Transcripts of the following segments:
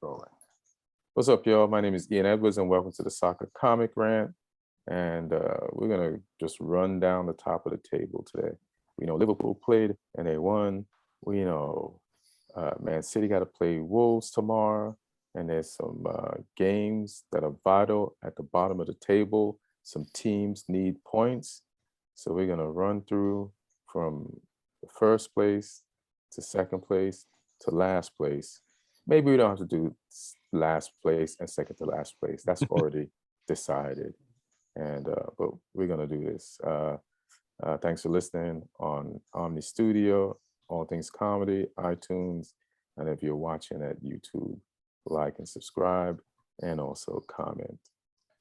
Rolling. What's up, y'all? My name is Ian Edwards, and welcome to the Soccer Comic Rant. And we're gonna just run down the top of the table today. We know Liverpool played and they won. We know Man City got to play Wolves tomorrow, and there's some games that are vital at the bottom of the table. Some teams need points, so we're gonna run through from the first place to second place to last place. Maybe we don't have to do last place and second to last place. That's already decided. And but we're gonna do this. Thanks for listening on Omni Studio, All Things Comedy, iTunes, and if you're watching at YouTube, like and subscribe, and also comment.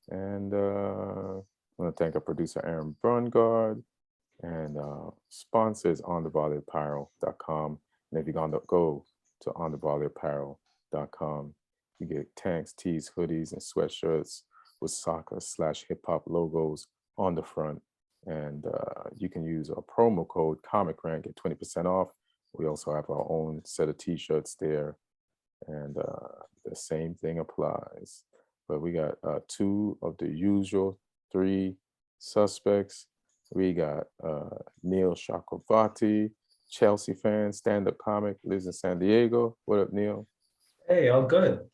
And I want to thank our producer Aaron Brungard, and sponsors onthevolleyapparel.com. And if you're gonna go to onthevolleyapparel.com, you get tanks, tees, hoodies, and sweatshirts with soccer/hip hop logos on the front. And you can use our promo code ComicRant, get 20% off. We also have our own set of t-shirts there, and the same thing applies. But we got two of the usual three suspects. We got Neil Chakravarti, Chelsea fan, stand-up comic, lives in San Diego. What up, Neil? Hey, all good.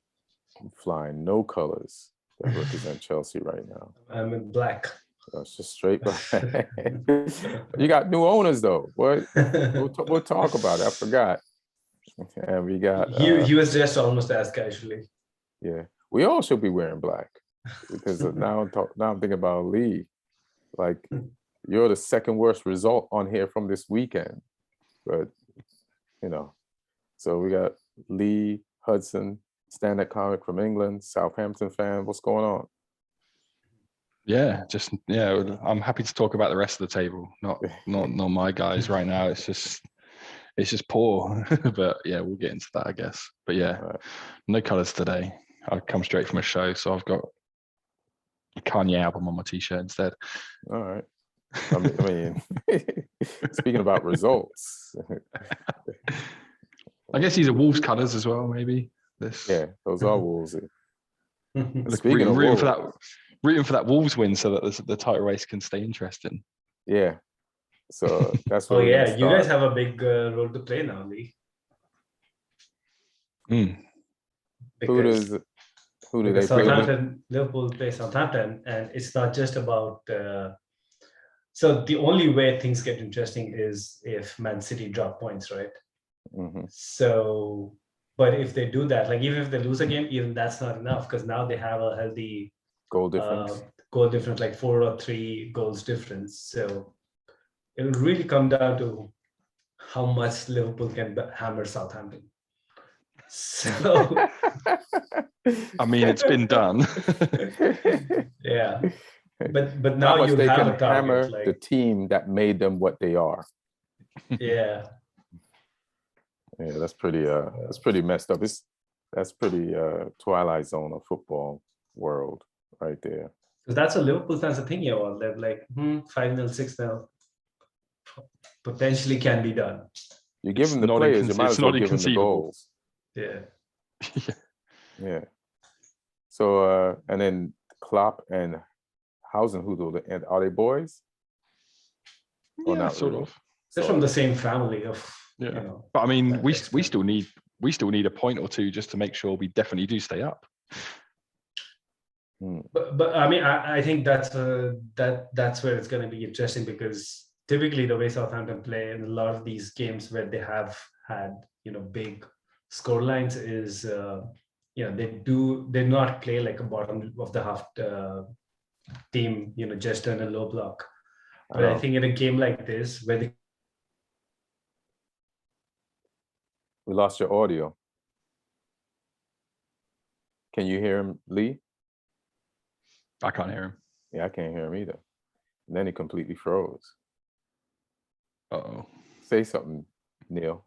I'm flying no colors that represent Chelsea right now. I'm in black. That's just straight black. You got new owners though. What? We'll talk about it. I forgot. And we got. He was dressed almost as casually. Yeah, we all should be wearing black because now I'm thinking about Lee. Like, you're the second worst result on here from this weekend, but you know. So we got Lee Hudson, stand-up comic from England, Southampton fan. What's going on? Yeah, I'm happy to talk about the rest of the table, not my guys right now. It's just poor. But yeah, we'll get into that, I guess. But yeah, right. No colours today. I come straight from a show, so I've got a Kanye album on my t-shirt instead. All right. I mean speaking about results. I guess these are Wolves colours as well, maybe. Yeah, those are Wolves. Speaking of Wolves, rooting for that Wolves win so that the title race can stay interesting. Yeah. So that's what. You guys have a big role to play now, Lee. Who do they play? Liverpool play Southampton, and it's not just about. So the only way things get interesting is if Man City drop points, right? Mm-hmm. So, but if they do that, like even if they lose a game, even that's not enough because now they have a healthy goal difference, like 4 or 3 goals difference. So it will really come down to how much Liverpool can hammer Southampton. So, I mean, it's been done. Yeah, but now you have a target, hammer the team that made them what they are. Yeah. Yeah, that's pretty messed up. That's pretty Twilight Zone of football world right there. Because that's what Liverpool fans are thinking about. They're like, 5-0, 6-0 potentially can be done. You give them the players, you might as well give them the goals. Yeah. Yeah. So and then Klopp and Hasenhüttl, and are they boys? Or not sort of. They're from the same family of. Yeah, you know, but I mean, we still need a point or two just to make sure we definitely do stay up. But I mean, I think that's where it's going to be interesting because typically the way Southampton play in a lot of these games where they have had big score lines is they not play like a bottom of the half team just on a low block. But I think in a game like this where we lost your audio. Can you hear him, Lee? I can't hear him. Yeah, I can't hear him either. And then he completely froze. Uh-oh. Say something, Neil.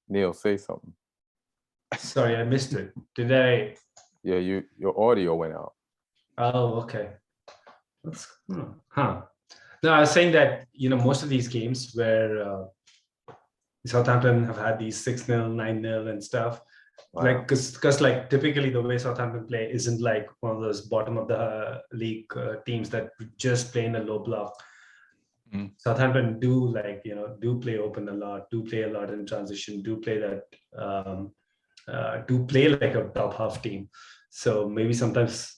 Neil, say something. Sorry, I missed it. Did I? Yeah, your audio went out. Oh, okay. No, I was saying that, most of these games where Southampton have had these 6-0, 9-0 and stuff, Wow. like because like typically the way Southampton play isn't like one of those bottom of the league teams that just play in a low block. Southampton do do play open a lot, do play a lot in transition, do play that do play like a top half team. So maybe sometimes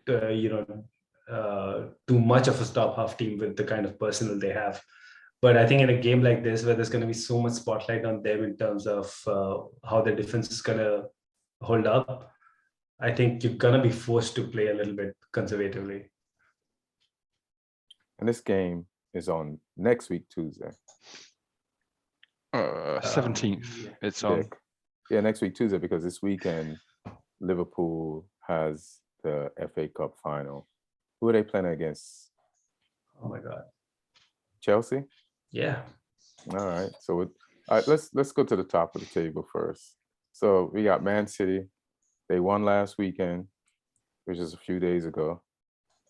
too much of a top half team with the kind of personnel they have. But I think in a game like this, where there's going to be so much spotlight on them in terms of how their defense is going to hold up, I think you're going to be forced to play a little bit conservatively. And this game is on next week, Tuesday. 17th. It's on. Yeah, next week, Tuesday, because this weekend, Liverpool has the FA Cup final. Who are they playing against? Oh my God. Chelsea? Yeah. All right. So all right, let's go to the top of the table first. So we got Man City. They won last weekend, which is a few days ago.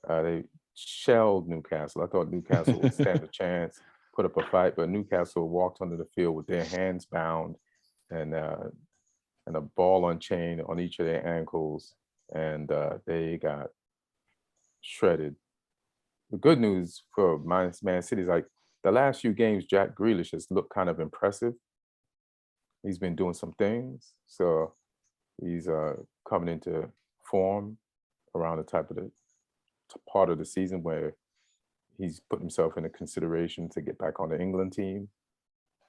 They shelled Newcastle. I thought Newcastle would stand a chance, put up a fight, but Newcastle walked onto the field with their hands bound and a ball on chain on each of their ankles, and they got shredded. The good news for Man City is like the last few games, Jack Grealish has looked kind of impressive. He's been doing some things, so he's coming into form around the part of the season where he's put himself in a consideration to get back on the England team.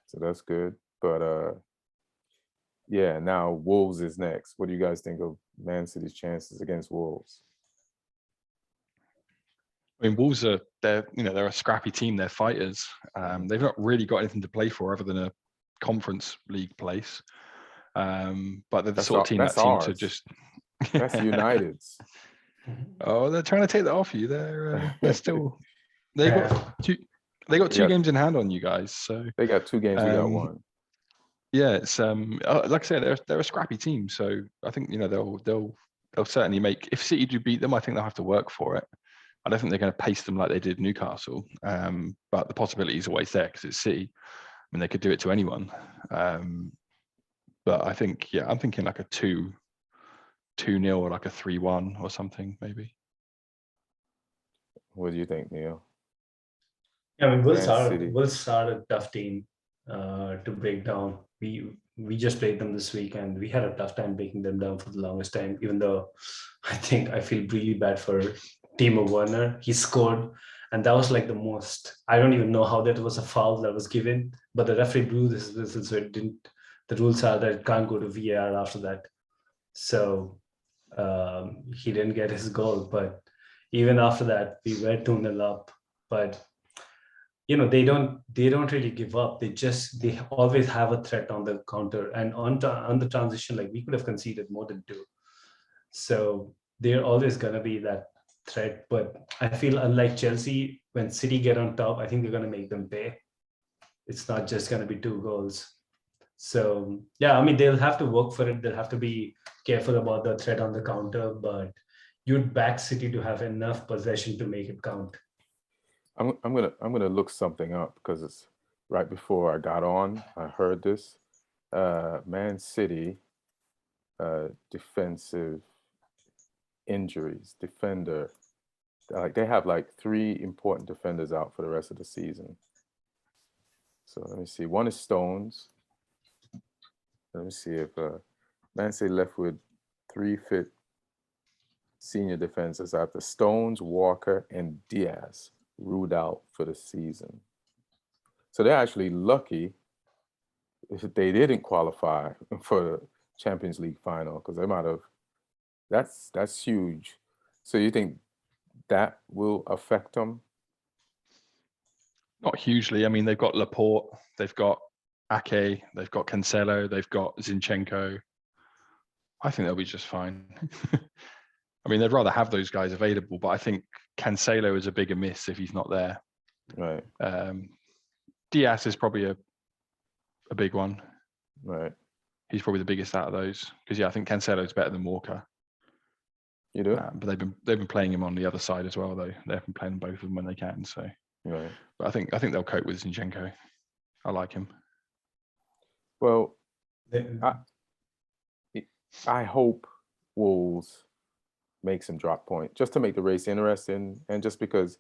So that's good. But yeah, now Wolves is next. What do you guys think of Man City's chances against Wolves? I mean, Wolves they're a scrappy team. They're fighters. They've not really got anything to play for other than a Conference League place. But they're the sort of team that seem to just. That's United's. Oh, they're trying to take that off you. They're still. They got two games in hand on you guys. So they got 2 games. We got 1. Yeah, it's like I said, they're a scrappy team. So I think they'll certainly make. If City do beat them, I think they'll have to work for it. I don't think they're going to pace them like they did Newcastle. But the possibility is always there because it's City. I mean, they could do it to anyone. But I think, I'm thinking like a 2-0 or like a 3-1 or something, maybe. What do you think, Neil? Yeah, I mean, we'll start a tough team to break down. We just played them this week and we had a tough time breaking them down for the longest time, even though I feel really bad for Timo Werner. He scored, and that was like the most, I don't even know how that was a foul that was given, but the referee blew this whistle, so it didn't. The rules are that it can't go to VAR after that. So he didn't get his goal, but even after that, we were 2-0 up. But they don't really give up. They always have a threat on the counter, and on the transition, like we could have conceded more than 2. So they're always gonna be that threat. But I feel unlike Chelsea, when City get on top, I think they're gonna make them pay. It's not just gonna be 2 goals. So yeah, I mean, they'll have to work for it. They'll have to be careful about the threat on the counter, but you'd back City to have enough possession to make it count. I'm gonna look something up because it's right before I got on. I heard this. Man City defensive injuries, defender. Like they have like 3 important defenders out for the rest of the season. So let me see. One is Stones. Let me see if Man City left with 3 fit senior defenders after Stones, Walker, and Diaz ruled out for the season. So they're actually lucky if they didn't qualify for the Champions League final because they might have. That's huge. So you think that will affect them? Not hugely. I mean, they've got Laporte, they've got Ake, they've got Cancelo, they've got Zinchenko. I think they'll be just fine. I mean, they'd rather have those guys available, but I think Cancelo is a bigger miss if he's not there. Right. Diaz is probably a big one. Right. He's probably the biggest out of those because I think Cancelo is better than Walker. You do? But they've been playing him on the other side as well, though. They've been playing both of them when they can. So Right. But I think they'll cope with Zinchenko. I like him. Well, They- I hope Wolves make some drop point just to make the race interesting, and just because,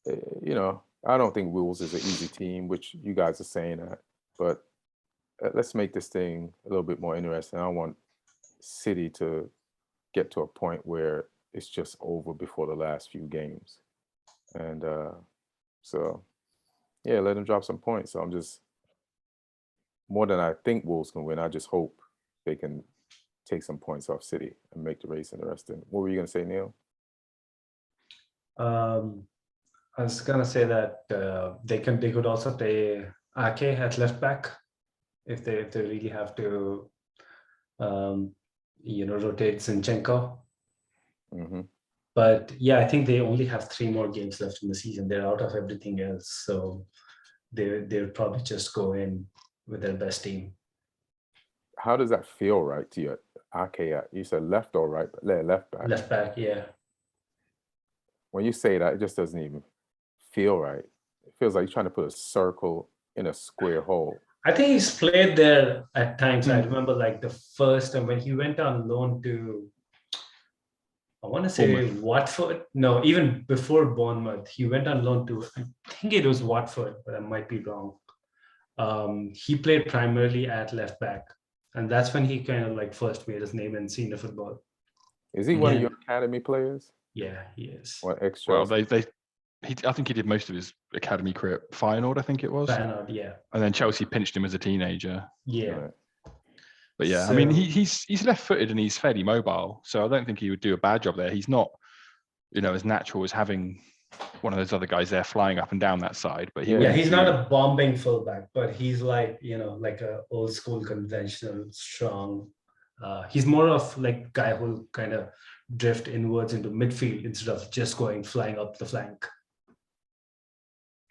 I don't think Wolves is an easy team, which you guys are saying that, but let's make this thing a little bit more interesting. I want City to get to a point where it's just over before the last few games, and so yeah, let them drop some points. So I'm just more than I think Wolves can win. I just hope they can take some points off City and make the race interesting. What were you going to say, Neil? I was gonna say that they could also play Ake at left back if they really have to rotate Zinchenko. Mm-hmm. But yeah, I think they only have 3 more games left in the season. They're out of everything else, so they'll probably just go in with their best team. How does that feel, right, to you? Ake, you said left or right? Left back. Left back, yeah. When you say that, it just doesn't even feel right. It feels like you're trying to put a circle in a square hole. I think he's played there at times. I remember like the first time when he went on loan to, I want to say Bournemouth. Watford. No, even before Bournemouth, he went on loan to, I think it was Watford, but I might be wrong. He played primarily at left back, and that's when he kind of like first made his name in senior football. Is he one of Yeah. your academy players? Yeah, he is. Or extra? Well, I think he did most of his academy career at Feyenoord, I think it was. Feyenoord, yeah. And then Chelsea pinched him as a teenager. Yeah. Right. But yeah, So, I mean, he's left-footed and he's fairly mobile, so I don't think he would do a bad job there. He's not, as natural as having one of those other guys there flying up and down that side. But he's not a bombing fullback, but he's like, like a old school conventional strong. He's more of like guy who kind of drift inwards into midfield instead of just flying up the flank.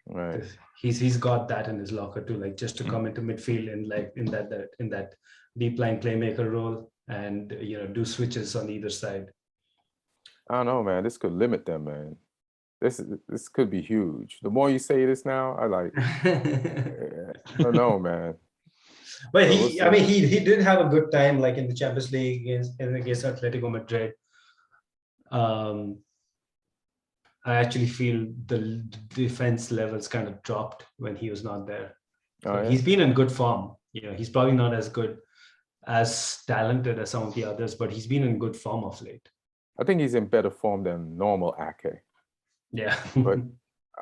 Right. He's got that in his locker too, like just to come into midfield and like in that deep line playmaker role and do switches on either side. I don't know, man. This could limit them, man. This could be huge. The more you say this now, I don't know, man. But he did have a good time, like in the Champions League against Atletico Madrid. I actually feel the defense levels kind of dropped when he was not there. So he's been in good form. He's probably not as talented as some of the others, but he's been in good form of late. I think he's in better form than normal Ake. Yeah. But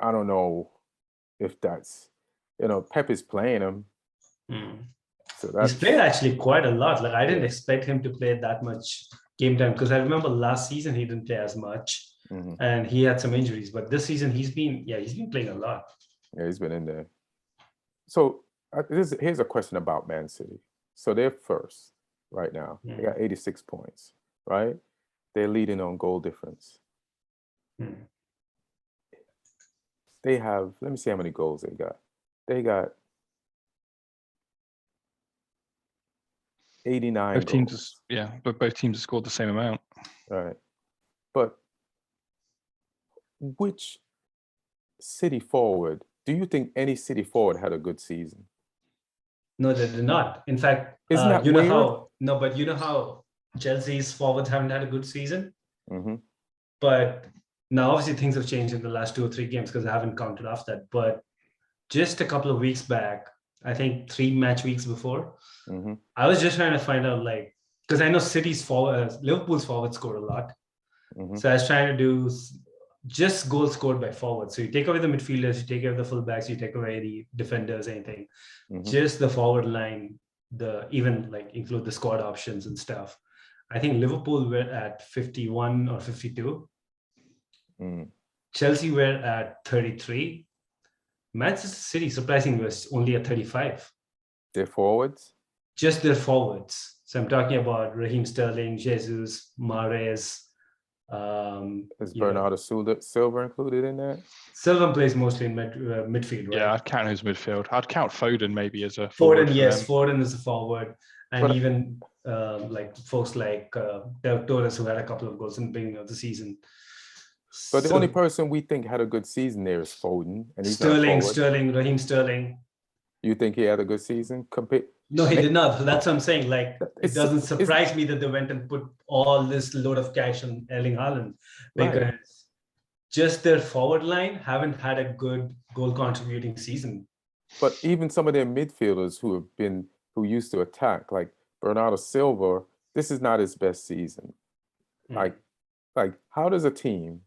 I don't know if that's, Pep is playing him. So he's played actually quite a lot. Like I didn't expect him to play that much game time, because I remember last season he didn't play as much. And he had some injuries, but this season he's been playing a lot. Yeah, he's been in there. So here's a question about Man City. So they're first right now. They got 86 points, right? They're leading on goal difference. They have, let me see how many goals they got. They got 89 both teams, goals. but both teams have scored the same amount. Right. But which City forward, do you think any City forward had a good season? No, they did not. In fact, isn't that weird? But you know how Chelsea's forwards haven't had a good season? But now obviously things have changed in the last 2 or 3 games because I haven't counted off that. But just a couple of weeks back, I think 3 match weeks before, I was just trying to find out, like, because I know Liverpool's forward scored a lot. So I was trying to do just goals scored by forwards. So you take away the midfielders, you take away the fullbacks, you take away the defenders, anything. Just the forward line, even like include the squad options and stuff. I think Liverpool were at 51 or 52. Chelsea were at 33. Manchester City, surprisingly, was only at 35. Their forwards? Just their forwards. So I'm talking about Raheem Sterling, Jesus, Mahrez. Is Bernardo Silva included in that? Silva plays mostly in midfield, right? Yeah, I'd count him as midfield. I'd count Foden maybe as a forward. Foden, Yes, Foden is a forward. And even like folks like Del Torres, who had a couple of goals in the beginning of the season. But the only So, person we think had a good season there is Foden, and he's not a forward. Raheem Sterling. You think he had a good season? No, he did not. So that's what I'm saying. Like, it doesn't It's surprise me that they went and put all this load of cash on Erling Haaland, because right. just their forward line haven't had a good goal contributing season. But even some of their midfielders who used to attack, like Bernardo Silva, this is not his best season. Like how does a team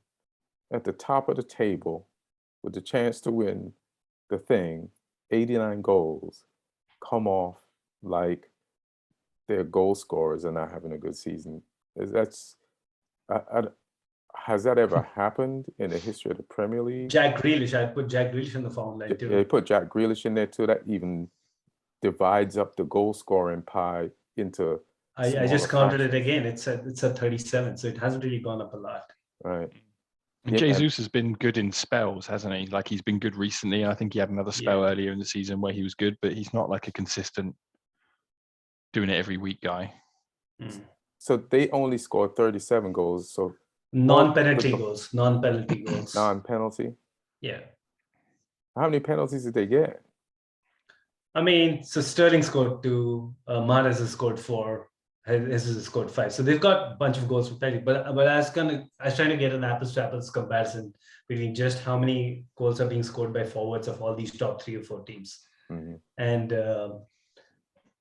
at the top of the table with the chance to win the thing, 89 goals, come off like their goal scorers are not having a good season? Has that ever happened in the history of the Premier League? Jack Grealish, I'd put Jack Grealish in the form line too. Yeah, they put Jack Grealish in there too. That even divides up the goal scoring pie into. I just counted it again. It's at 37, so it hasn't really gone up a lot. Right. And Jesus has been good in spells, hasn't he? Like, he's been good recently. I think he had another spell earlier in the season where he was good, but he's not like a consistent doing it every week guy. So they only scored 37 goals. So non-penalty goals. Non-penalty. Yeah. How many penalties did they get? I mean, so Sterling scored 2, Mahrez has scored 4, Jesus has scored 5. So they've got a bunch of goals from penalty. But I was trying to get an apples to apples comparison between just how many goals are being scored by forwards of all these top 3 or 4 teams. And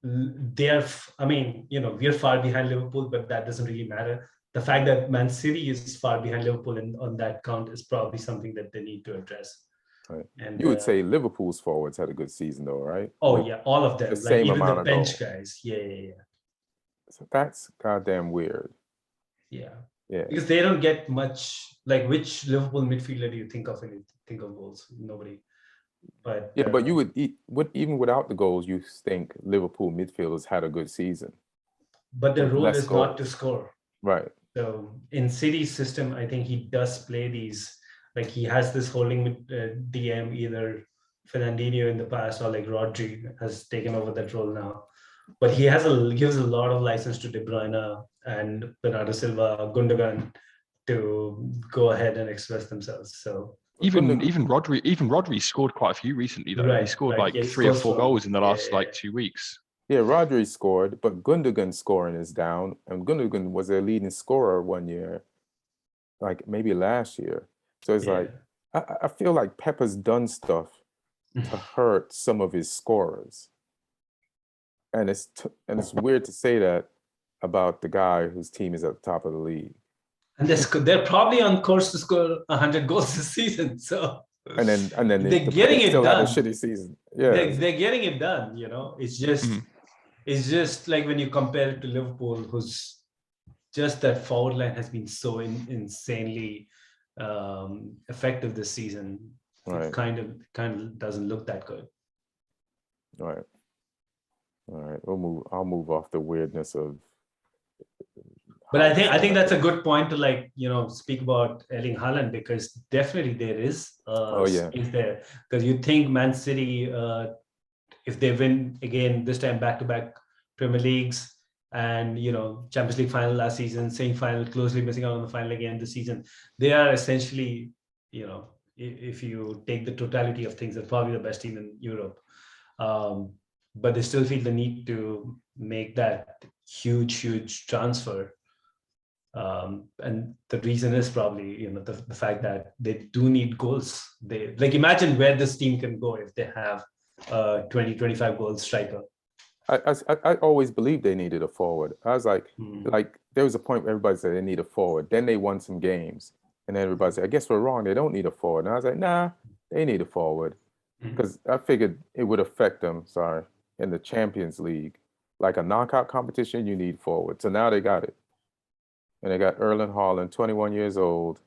they are, I mean, we're far behind Liverpool, but that doesn't really matter. The fact that Man City is far behind Liverpool on that count is probably something that they need to address. Right. And you would say Liverpool's forwards had a good season, though, right? Oh, yeah, all of them. The same even amount the of bench goals. guys. Yeah. So that's goddamn weird. Yeah. Yeah. Because they don't get much. Like, which Liverpool midfielder do you think of when you think of goals? Nobody. But yeah, but you would even without the goals, you think Liverpool midfielders had a good season. But the role is goals. not to score. Right. So in City's system, I think he does play these. Like, he has this holding DM, either Fernandinho in the past or like Rodri has taken over that role now. But he gives a lot of license to De Bruyne and Bernardo Silva, Gundogan to go ahead and express themselves. So even Rodri scored quite a few recently though. Right, he scored right. like 3 or 4 goals in the last like 2 weeks. Yeah, Rodri scored, but Gundogan's scoring is down, and Gundogan was their leading scorer one year, like maybe last year. So it's like I feel like Pepper's done stuff to hurt some of his scorers, and it's weird to say that about the guy whose team is at the top of the league. And they're probably on course to score 100 goals this season. So and then they're getting it still done. had a shitty season. Yeah, they're getting it done. It's just like when you compare it to Liverpool, who's just that forward line has been so insanely effective this season. Right. It kind of doesn't look that good. Right. All right. I'll move off the weirdness of. But I think that's a good point to speak about Erling Haaland, because definitely there is space there, because you think Man City, if they win again this time back-to-back Premier Leagues and Champions League final last season, semi-final, closely missing out on the final again this season, they are essentially, if you take the totality of things, they're probably the best team in Europe. But they still feel the need to make that huge transfer. And the reason is probably the fact that they do need goals. They imagine where this team can go if they have 20-25 goal striker. I always believed they needed a forward. I was like there was a point where everybody said they need a forward. Then they won some games, and then everybody said, I guess we're wrong, they don't need a forward. And I was like, nah, they need a forward, because I figured it would affect them. In the Champions League, like a knockout competition, you need forward. So now they got it. And they got Erling Haaland, 21 years old.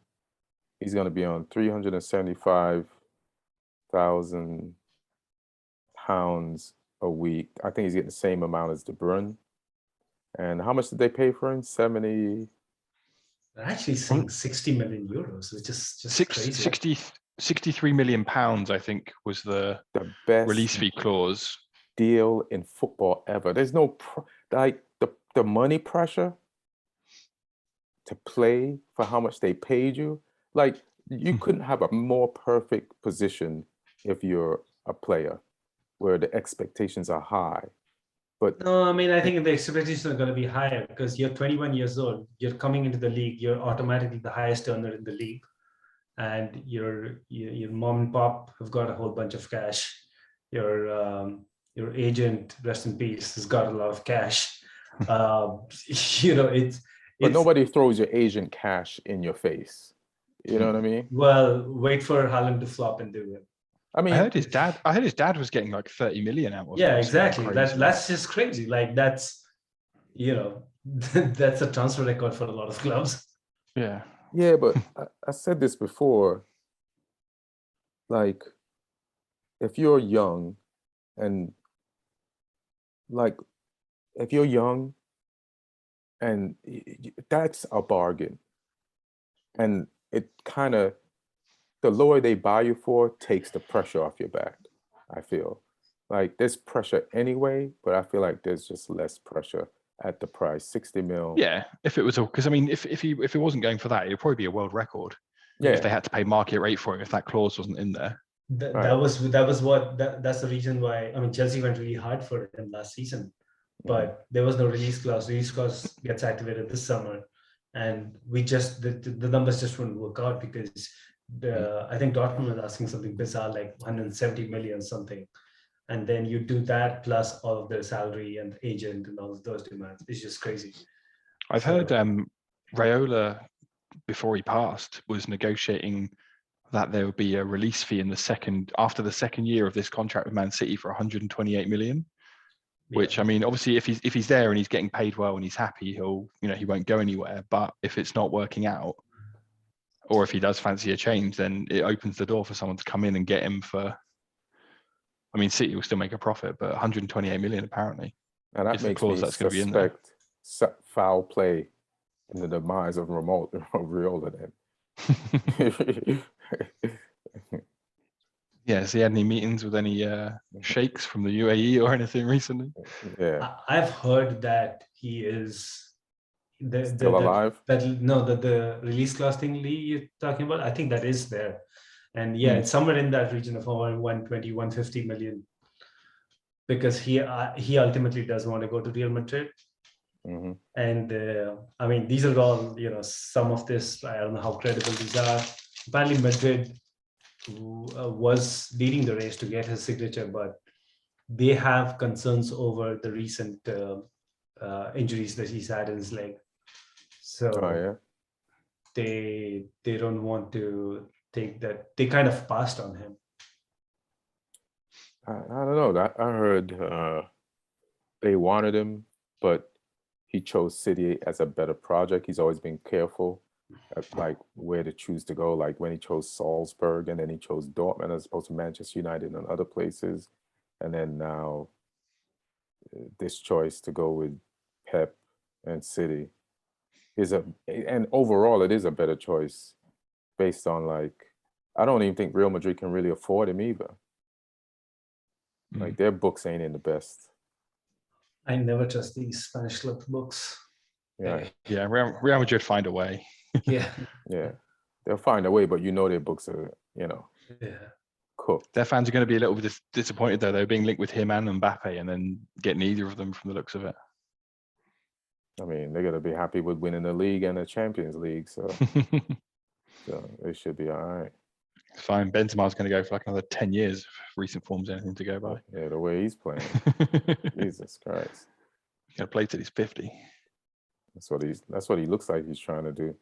He's going to be on £375,000 a week. I think he's getting the same amount as De Bruyne. And how much did they pay for him? 70. They're actually saying 60 million euros, which is just crazy. 63 million pounds, I think, was the best release fee clause deal in football ever. There's no the money pressure to play for how much they paid you. Like you couldn't have a more perfect position if you're a player where the expectations are high. But No, I mean, I think the expectations are going to be higher because you're 21 years old. You're coming into the league. You're automatically the highest earner in the league, and your mom and pop have got a whole bunch of cash. Your agent, rest in peace, has got a lot of cash. It's but nobody throws your agent cash in your face. You know what I mean? Well, wait for Haaland to flop and do it. I mean, I heard his dad was getting like 30 million out of it. Yeah, exactly. That's just crazy. Like that's that's a transfer record for a lot of clubs. Yeah. Yeah, but I said this before. Like, if you're young and like, if you're young and that's a bargain. And it kind of, the lower they buy you for takes the pressure off your back, I feel. Like there's pressure anyway, but I feel like there's just less pressure at the price, 60 mil. Yeah, if it was because I mean, if it wasn't going for that, it'd probably be a world record. Yeah. If they had to pay market rate for it, if that clause wasn't in there. That's the reason why I mean Chelsea went really hard for him last season, but there was no release clause. Release clause gets activated this summer, and the numbers just wouldn't work out because I think Dortmund was asking something bizarre like 170 million something. And then you do that plus all of their salary and agent and all of those demands. It's just crazy. I've heard Raiola, before he passed, was negotiating that there would be a release fee after the second year of this contract with Man City for 128 million. Which I mean, obviously, if he's there and he's getting paid well and he's happy, he won't go anywhere. But if it's not working out, or if he does fancy a change, then it opens the door for someone to come in and get him for. I mean, City will still make a profit, but 128 million apparently. And that makes me suspect foul play in the demise of Raiola then. Yeah, has he had any meetings with any sheikhs from the UAE or anything recently? Yeah, I've heard that he is still alive. The release clause thing Lee you're talking about. I think that is there. And yeah, it's somewhere in that region of 120, 150 million. Because he ultimately does want to go to Real Madrid. Mm-hmm. And I mean, these are all, some of this, I don't know how credible these are. Apparently Madrid was leading the race to get his signature, but they have concerns over the recent injuries that he's had in his leg. So they don't want to take that. They kind of passed on him. I don't know. I heard they wanted him, but he chose City as a better project. He's always been careful at like where to choose to go. Like when he chose Salzburg, and then he chose Dortmund as opposed to Manchester United and other places, and then now this choice to go with Pep and City and overall it is a better choice based on like I don't even think Real Madrid can really afford him either. Like their books ain't in the best. I never trust these Spanish club books. Yeah. Real Madrid find a way. Yeah. They'll find a way, but their books are, cooked. Their fans are going to be a little bit disappointed though. They're being linked with him and Mbappe, and then get neither of them from the looks of it. I mean, they're going to be happy with winning the league and the Champions League, so they should be all right. Fine. Benzema's going to go for like another 10 years if recent form's anything to go by. Yeah, the way he's playing. Jesus Christ. He's going to play till he's 50. That's what he looks like he's trying to do.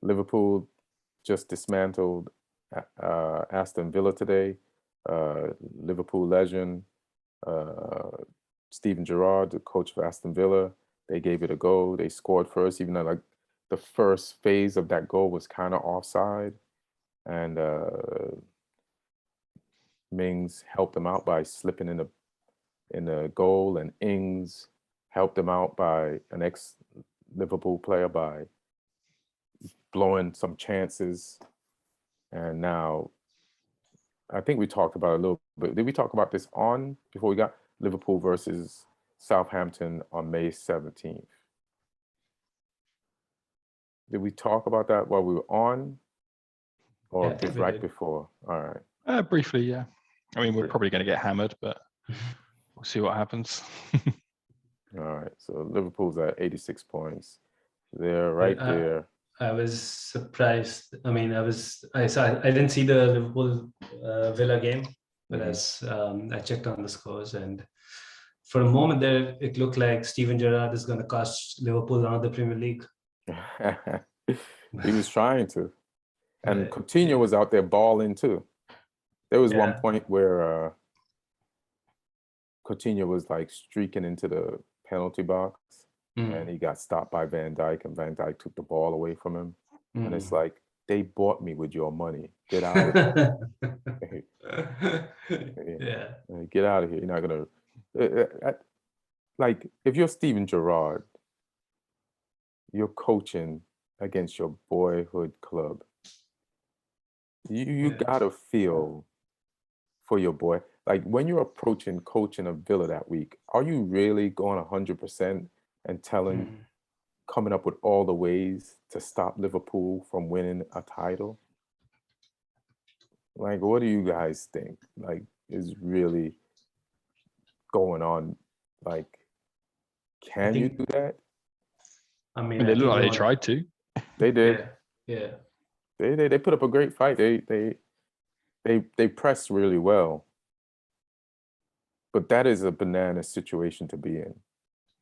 Liverpool just dismantled Aston Villa today. Liverpool legend Steven Gerrard, the coach of Aston Villa, they gave it a go. They scored first, even though like the first phase of that goal was kind of offside, and Mings helped them out by slipping in the goal, and Ings helped them out by an ex-Liverpool player by blowing some chances. And now, I think we talked about it a little bit. Did we talk about this before we got Liverpool versus Southampton on May 17th? Did we talk about that while we were on, or Yeah, I think just we right did. before? All right. Briefly, yeah. I mean, we're Brief. probably going to get hammered, but we'll see what happens. All right. So Liverpool's at 86 points. They're right there. I was surprised. I mean, I didn't see the Liverpool Villa game, but as I checked on the scores, and for a moment there, it looked like Steven Gerrard is going to cost Liverpool another Premier League. He was trying to, and But, Coutinho was out there balling too. There was one point where Coutinho was like streaking into the penalty box, and he got stopped by Van Dijk, and Van Dijk took the ball away from him. And it's like, they bought me with your money. Get out of here. Yeah. Get out of here. You're not gonna like, if you're Steven Gerrard, you're coaching against your boyhood club. You gotta feel for your boy. Like, when you're approaching coaching a Villa that week, are you really going 100% and coming up with all the ways to stop Liverpool from winning a title? Like, what do you guys think, like, is really going on? Like, can you do that? I mean, they look like they tried to. They did. Yeah. They put up a great fight. They pressed really well. But that is a banana situation to be in.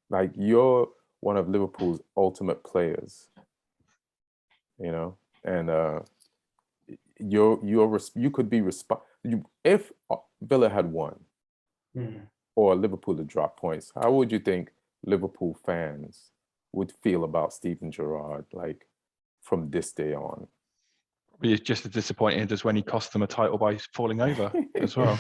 Like, you're one of Liverpool's ultimate players, you know, and you could be if Villa had won or Liverpool had dropped points. How would you think Liverpool fans would feel about Steven Gerrard, like, from this day on? It's just as disappointing as when he cost them a title by falling over as well.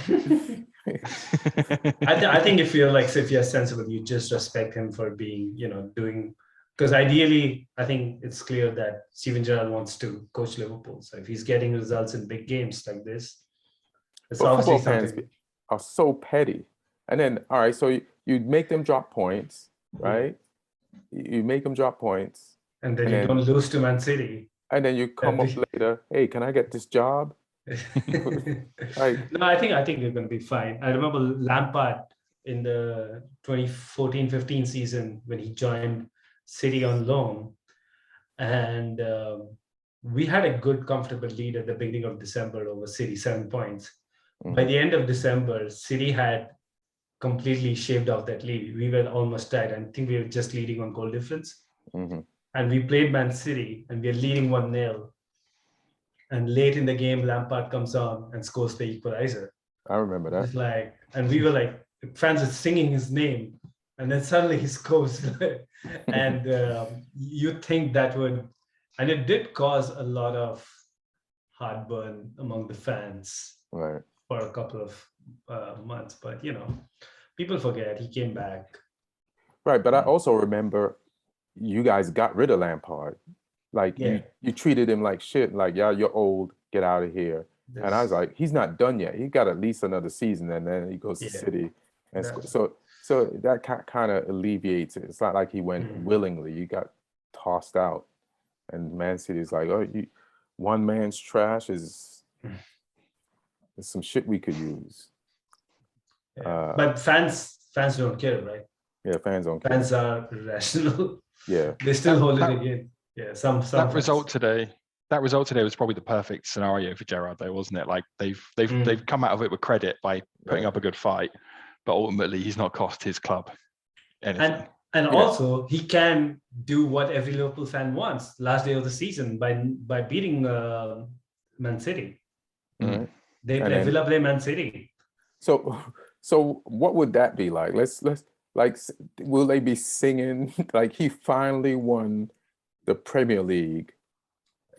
I think if you're sensible, you just respect him for being, doing, because ideally, I think it's clear that Steven Gerrard wants to coach Liverpool. So if he's getting results in big games like this, it's obviously football fans are so petty. And then, all right, so you make them drop points, right? You make them drop points. And then you don't lose to Man City. And then you come up later, hey, can I get this job? No, I think you're going to be fine. I remember Lampard in the 2014-15 season when he joined City on loan, and we had a good, comfortable lead at the beginning of December over City, 7 points. By the end of December, City had completely shaved off that lead. We were almost tied. I think we were just leading on goal difference. And we played Man City, and we are leading 1-0. And late in the game, Lampard comes on and scores the equalizer. I remember that. It's like, and we were like, fans were singing his name, and then suddenly he scores. And you think that would, and it did cause a lot of heartburn among the fans for a couple of months. But, people forget he came back. Right, but I also remember you guys got rid of Lampard. Like, you treated him like shit. Like, yeah, you're old, get out of here. And I was like, he's not done yet. He got at least another season, and then he goes to City. And so that kind of alleviates it. It's not like he went willingly. You got tossed out. And Man City's like, oh, one man's trash is some shit we could use. But fans don't care, right? Yeah, fans don't care. Fans are rational. Yeah. They still hold it again. Yeah, some that result today was probably the perfect scenario for Gerrard, though, wasn't it? Like, they've come out of it with credit by putting up a good fight, but ultimately he's not cost his club anything. And also, he can do what every Liverpool fan wants last day of the season by beating Man City. Villa play Man City. So what would that be like? Let's like, will they be singing like he finally won the Premier League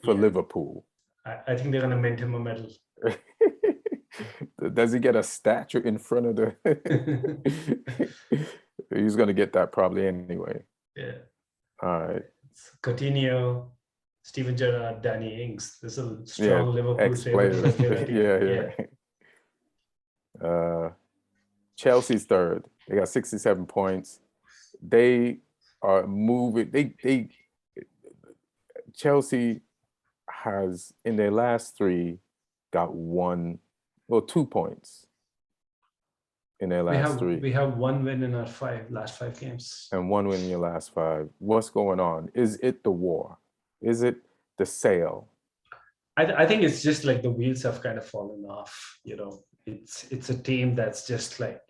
for Liverpool? I think they're gonna mint him a medal. Does he get a statue in front of the? He's gonna get that probably anyway. Yeah. All right. Coutinho, Steven Gerrard, Danny Ings. There's a strong Liverpool ex-players. Chelsea's third. They got 67 points. They are moving. Chelsea has in their last 3 got 2 points in their last 3. We have 1 win in our last 5 games. And 1 win in your last 5. What's going on? Is it the war? Is it the sale? I think it's just like the wheels have kind of fallen off. It's a team that's just like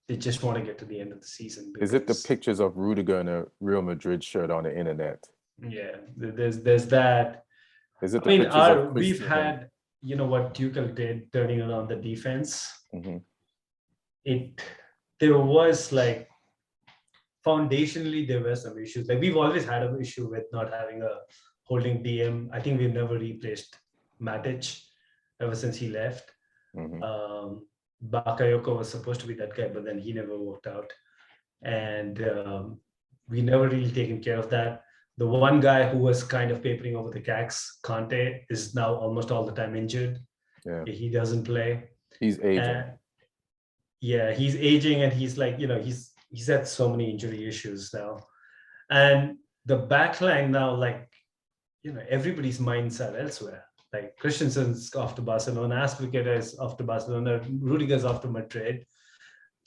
they just want to get to the end of the season. Is it the pictures of Rudiger in a Real Madrid shirt on the internet? Yeah, there's that. Is it the I mean, pictures of we've Christian? had what Tuchel did, turning around the defense. Mm-hmm. There was like foundationally there were some issues. Like we've always had an issue with not having a holding DM. I think we've never replaced Matic ever since he left. Mm-hmm. Bakayoko was supposed to be that guy, but then he never worked out. And we never really taken care of that. The one guy who was kind of papering over the cracks, Conte, is now almost all the time injured. Yeah. He doesn't play. He's aging. He's aging, and he's like, he's had so many injury issues now. And the backline now, like, everybody's minds are elsewhere. Like Christensen's off to Barcelona, Aspilicueta is off to Barcelona, Rudiger's off to Madrid,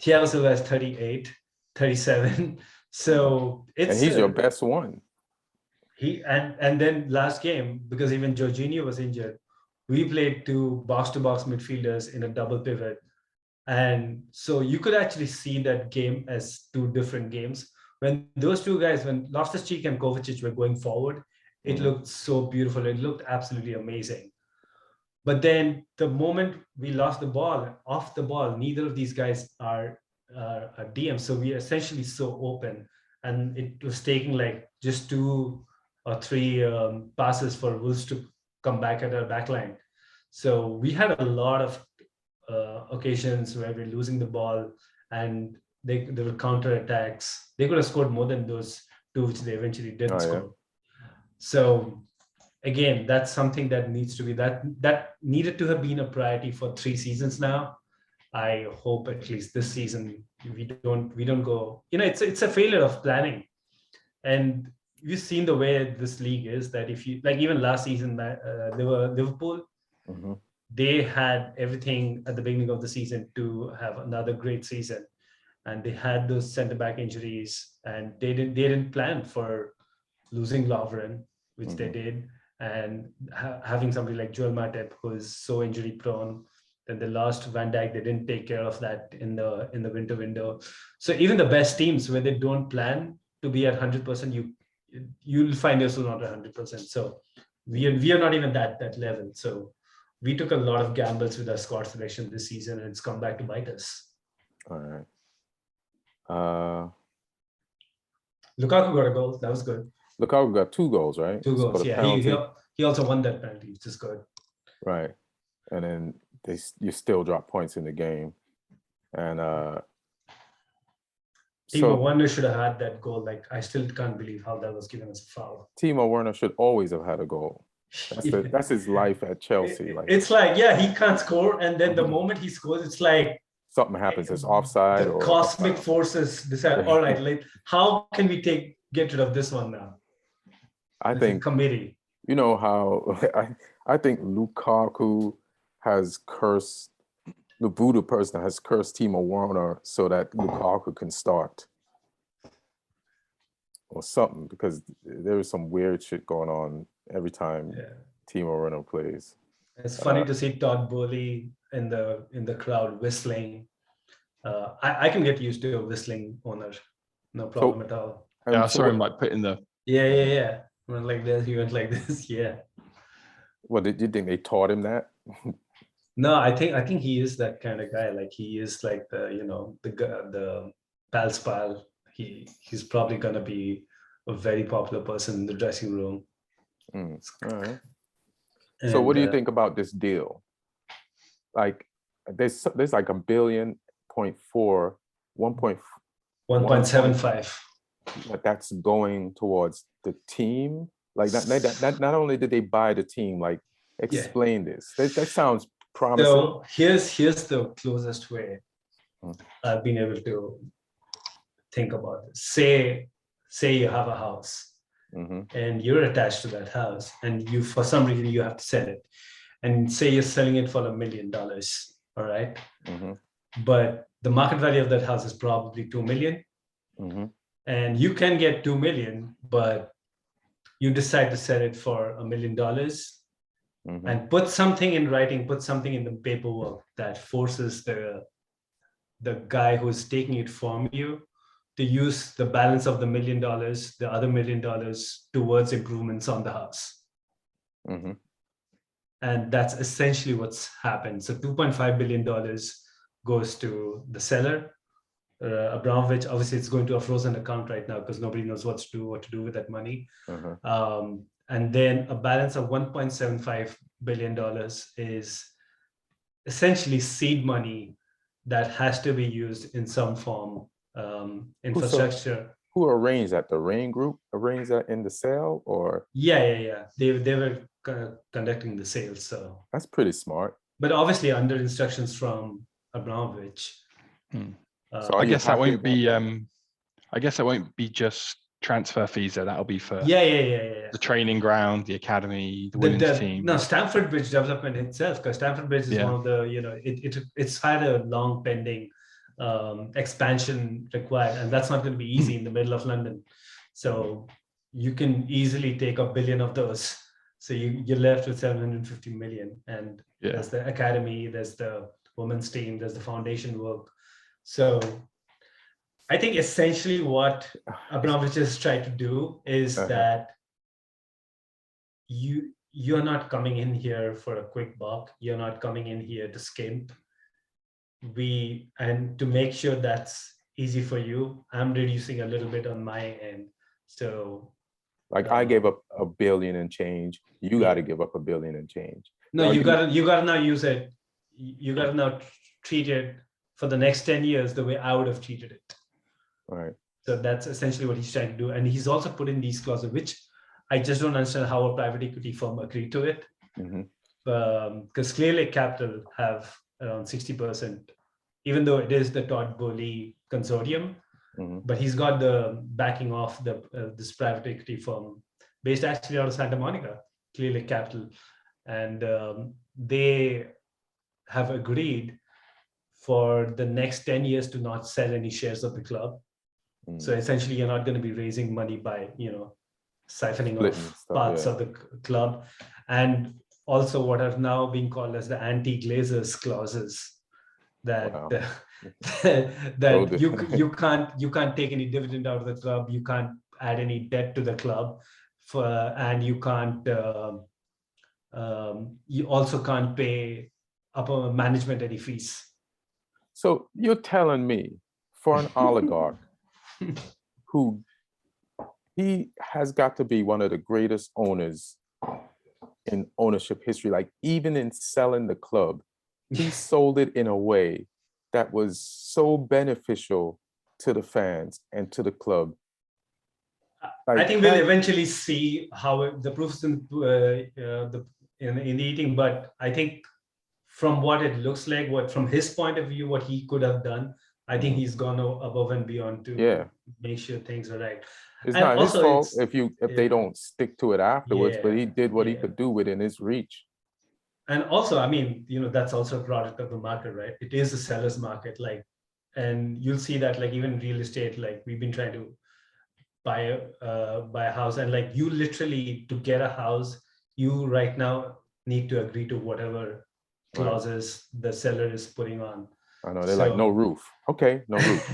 Thiago Silva is 38, 37. So it's and he's your best one. And then last game, because even Jorginho was injured, we played 2 box-to-box midfielders in a double pivot. And so you could actually see that game as 2 different games. When those 2 guys, when Loftus-Cheek and Kovacic were going forward, it looked so beautiful. It looked absolutely amazing. But then the moment we lost the ball, off the ball, neither of these guys are DMs. So we are essentially so open. And it was taking like just 2 or 3 passes for Wolves to come back at our backline. So we had a lot of occasions where we're losing the ball and there were counter-attacks. They could have scored more than those 2 which they eventually didn't score. Yeah. So again, that's something that needs to be that needed to have been a priority for 3 seasons now. I hope at least this season we don't go. It's a failure of planning, and you've seen the way this league is. That if you like, even last season, they were Liverpool. Mm-hmm. They had everything at the beginning of the season to have another great season, and they had those centre back injuries, and they didn't plan for losing Lovren, which they did, and having somebody like Joel Matip who is so injury prone. Then they lost Van Dijk. They didn't take care of that in the winter window. So even the best teams, where they don't plan to be at 100%, you'll find yourself not at 100%. So we are not even that level. So we took a lot of gambles with our squad selection this season, and it's come back to bite us. All right. Lukaku got a goal. That was good. Lukaku got 2 goals, right? 2 goals. Yeah, he also won that penalty, which is good. Right, and then you still drop points in the game, and Timo Werner should have had that goal. Like, I still can't believe how that was given as a foul. Timo Werner should always have had a goal. That's his life at Chelsea. It's like, he can't score, and then the moment he scores, it's like something happens. It's offside, or cosmic forces decide. All right, like, how can we get rid of this one now? I think committee. You know how I think Lukaku has cursed the voodoo person has cursed Timo Werner so that Lukaku can start or something, because there is some weird shit going on every time Timo Werner plays. It's funny to see Todd Boehly in the crowd whistling. I can get used to a whistling owner, no problem at all. Yeah, I saw him like putting the Went like this, he went like this, Well, did you think they taught him that? No, I think he is that kind of guy. Like, he is like the pal's pal. He's probably gonna be a very popular person in the dressing room. All right. So what do you think about this deal? Like, there's like $1.4 billion, 1.75. But that's going towards the team. Like, not only did they buy the team, like, explain this. That sounds promising. So here's the closest way I've been able to think about this. Say you have a house and you're attached to that house, and you, for some reason, you have to sell it. And say you're selling it for $1 million, all right? But the market value of that house is probably 2 million. And you can get 2 million, but you decide to sell it for $1 million and put something in writing, put something in the paperwork that forces the guy who's taking it from you to use the balance of the $1 million, the other $1 million, towards improvements on the house. And that's essentially what's happened. So $2.5 billion goes to the seller, Abramovich. Obviously, it's going to a frozen account right now because nobody knows what to do with that money. And then a balance of $1.75 billion is essentially seed money that has to be used in some form, infrastructure. Who arranged that? The Rain Group arranged that in the sale, or? Yeah. They were conducting the sales. So that's pretty smart. But obviously under instructions from Abramovich. So I guess that won't be. I guess that won't be just transfer fees. That'll be for the training ground, the academy, the women's team. No, Stamford Bridge development itself, because Stamford Bridge is one of the, it's had a long pending expansion required, and that's not going to be easy in the middle of London. So you can easily take $1 billion of those. So you're left with 750 million, and there's the academy, there's the women's team, there's the foundation work. So I think essentially what Abramovich has tried to do is that you're not coming in here for a quick buck. You're not coming in here to skimp. And to make sure that's easy for you, I'm reducing a little bit on my end. So like I gave up $1 billion and change. You got to give up $1 billion and change. No, you gotta now use it. You gotta now treat it for the next 10 years the way I would have treated it. Right. So that's essentially what he's trying to do. And he's also put in these clauses, which I just don't understand how a private equity firm agreed to it. Because clearly Capital have around 60%, even though it is the Todd Boehly consortium, but he's got the backing of this private equity firm based actually out of Santa Monica, Clearlake Capital. And they have agreed for the next 10 years to not sell any shares of the club. So essentially, you're not going to be raising money by, siphoning off parts of the club. And also what are now being called as the anti-Glazers clauses, that that you can't take any dividend out of the club, you can't add any debt to the club, and you can't you also can't pay upper management any fees. So you're telling me, for an oligarch who he has got to be one of the greatest owners in ownership history, like even in selling the club, he sold it in a way that was so beneficial to the fans and to the club. I think we'll eventually see how the proofs in the eating, but I think from what it looks like, from his point of view, what he could have done, I think he's gone above and beyond to make sure things are right. It's not his fault if they don't stick to it afterwards, but he did what he could do within his reach. And also, I mean, that's also a product of the market, right? It is a seller's market, and you'll see that, even in real estate, we've been trying to buy a house, and you literally, to get a house, you right now need to agree to whatever clauses the seller is putting on. I know, they're like, no roof. Okay, no roof.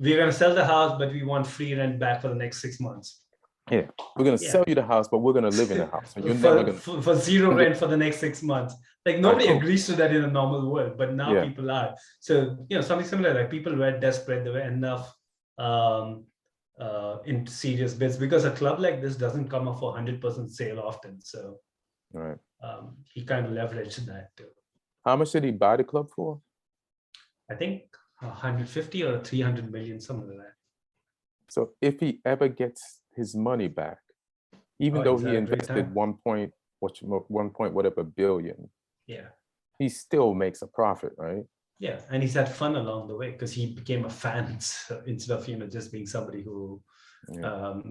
We're gonna sell the house, but we want free rent back for the next 6 months. Yeah, we're gonna sell you the house, but we're gonna live in the house. And you're for zero rent for the next 6 months. Nobody agrees to that in a normal world, but now people are. So something similar. People were desperate. There were enough in serious bids, because a club like this doesn't come up for 100% sale often. So he kind of leveraged that too. How much did he buy the club for? I think 150 or 300 million, something like that. So if he ever gets his money back, even though he invested 1 point whatever billion, he still makes a profit, right? Yeah, and he's had fun along the way because he became a fan instead of just being somebody who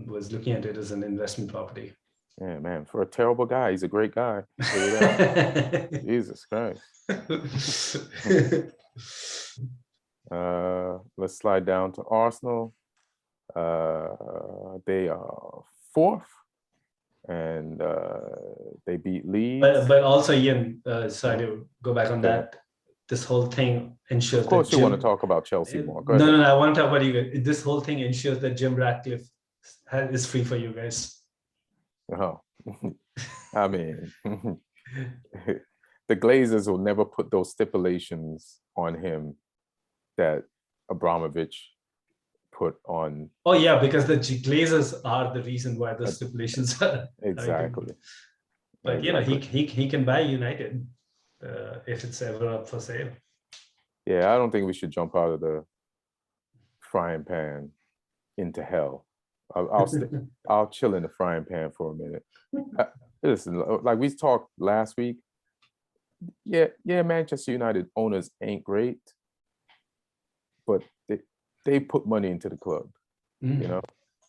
was looking at it as an investment property. Yeah, man. For a terrible guy, he's a great guy. I'll tell you that. Jesus Christ. Let's slide down to Arsenal. They are fourth, and they beat Leeds. But also, Ian, sorry to go back on that. This whole thing ensures of course that you want to talk about Chelsea more. Go no, ahead. I want to talk about you guys. This whole thing ensures that Jim Ratcliffe is free for you guys. Oh, I mean, the Glazers will never put those stipulations on him that Abramovich put on. Oh yeah, because the Glazers are the reason why the stipulations are. Exactly. But exactly. he can buy United if it's ever up for sale. Yeah, I don't think we should jump out of the frying pan into hell. I'll chill in the frying pan for a minute. Listen, like we talked last week. Yeah, Manchester United owners ain't great, but they put money into the club, you know.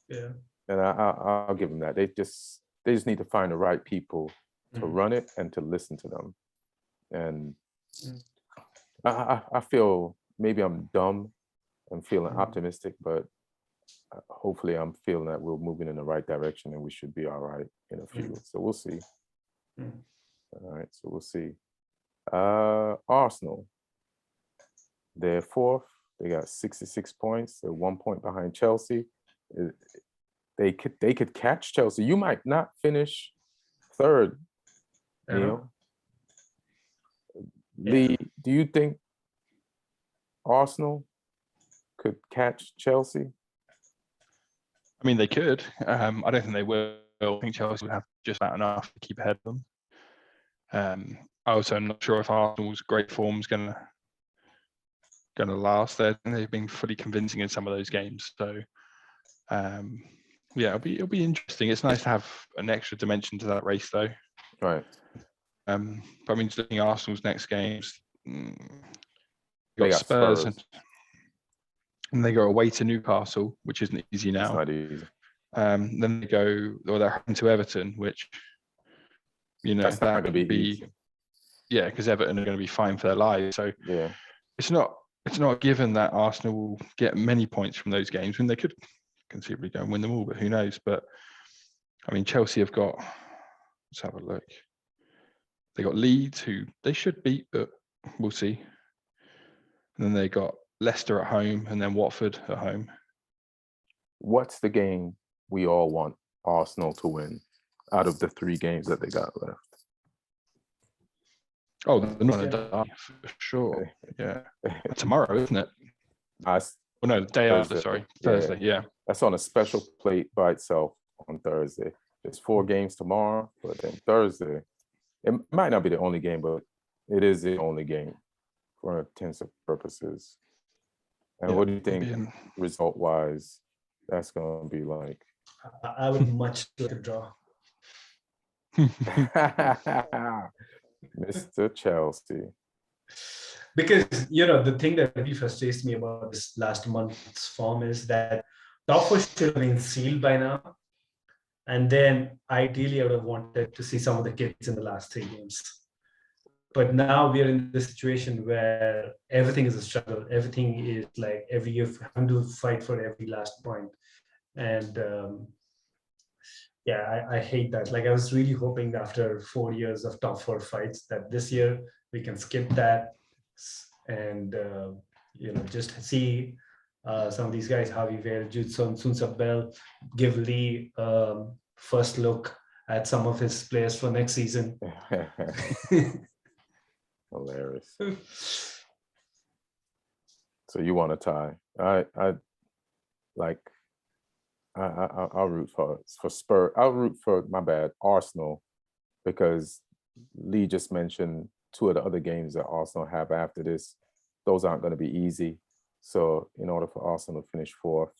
Yeah. And I'll give them that. They just need to find the right people to run it and to listen to them. And I feel maybe I'm dumb and feeling optimistic, but hopefully I'm feeling that we're moving in the right direction and we should be all right in a few. So we'll see. All right, so we'll see. Arsenal, they're fourth. They got 66 points. They're 1 point behind Chelsea. They could catch Chelsea. You might not finish third, Neil. Lee, do you think Arsenal could catch Chelsea? I mean, they could. I don't think they will. I think Chelsea would have just about enough to keep ahead of them. I also am not sure if Arsenal's great form is going to last. They've been fully convincing in some of those games. So, yeah, it'll be interesting. It's nice to have an extra dimension to that race, though. Right. But I mean, just looking at Arsenal's next games, they got Spurs. And they go away to Newcastle, which isn't easy now. It's not easy. Then they're heading to Everton, which, that's not going to be easy. Yeah, because Everton are going to be fine for their lives. So yeah, it's not a given that Arsenal will get many points from those games. I mean, they could conceivably go and win them all, but who knows? But I mean, Chelsea have got. Let's have a look. They got Leeds, who they should beat, but we'll see. And then they got Leicester at home, and then Watford at home. What's the game we all want Arsenal to win out of the 3 games that they got left? Oh, they're not going to die for sure. Yeah, tomorrow, isn't it? No, the day after. Sorry, Thursday. Yeah, that's on a special plate by itself on Thursday. There's 4 games tomorrow, but then Thursday, it might not be the only game, but it is the only game for intents of purposes. And what do you think, result-wise, that's going to be like? I would much like a draw. Mr. Chelsea. Because, the thing that really frustrates me about this last month's form is that top 4 should have been sealed by now. And then ideally, I would have wanted to see some of the kids in the last 3 games. But now we are in the situation where everything is a struggle. Everything is like every year having to fight for every last point. And I hate that. Like I was really hoping after 4 years of top 4 fights that this year we can skip that and just see some of these guys, Javi Vale, Judson, Sunsabel, give Lee first look at some of his players for next season. Hilarious. So you want a tie? I'll root for Spurs. I'll root for Arsenal, because Lee just mentioned 2 of the other games that Arsenal have after this. Those aren't going to be easy. So in order for Arsenal to finish 4th,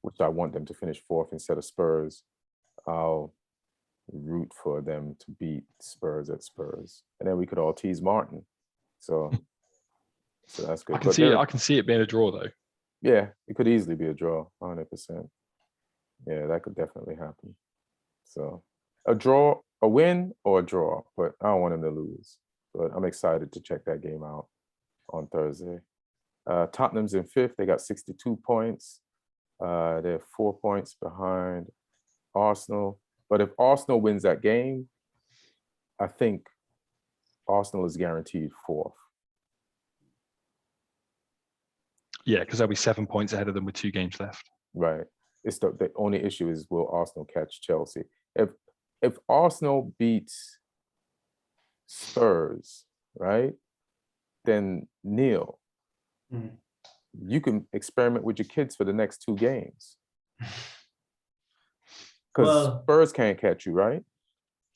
which I want them to finish 4th instead of Spurs, I'll root for them to beat Spurs at Spurs. And then we could all tease Martin. So So that's good. I can see it being a draw though. Yeah, it could easily be a draw, 100%. Yeah, that could definitely happen. So a draw, a win or a draw, but I don't want them to lose. But I'm excited to check that game out on Thursday. Tottenham's in 5th. They got 62 points. They're 4 points behind Arsenal. But if Arsenal wins that game, I think Arsenal is guaranteed 4th. Yeah, because they'll be 7 points ahead of them with 2 games left. Right. It's the only issue is will Arsenal catch Chelsea? If Arsenal beats Spurs, right, then Neil, you can experiment with your kids for the next 2 games. Because Spurs can't catch you, right?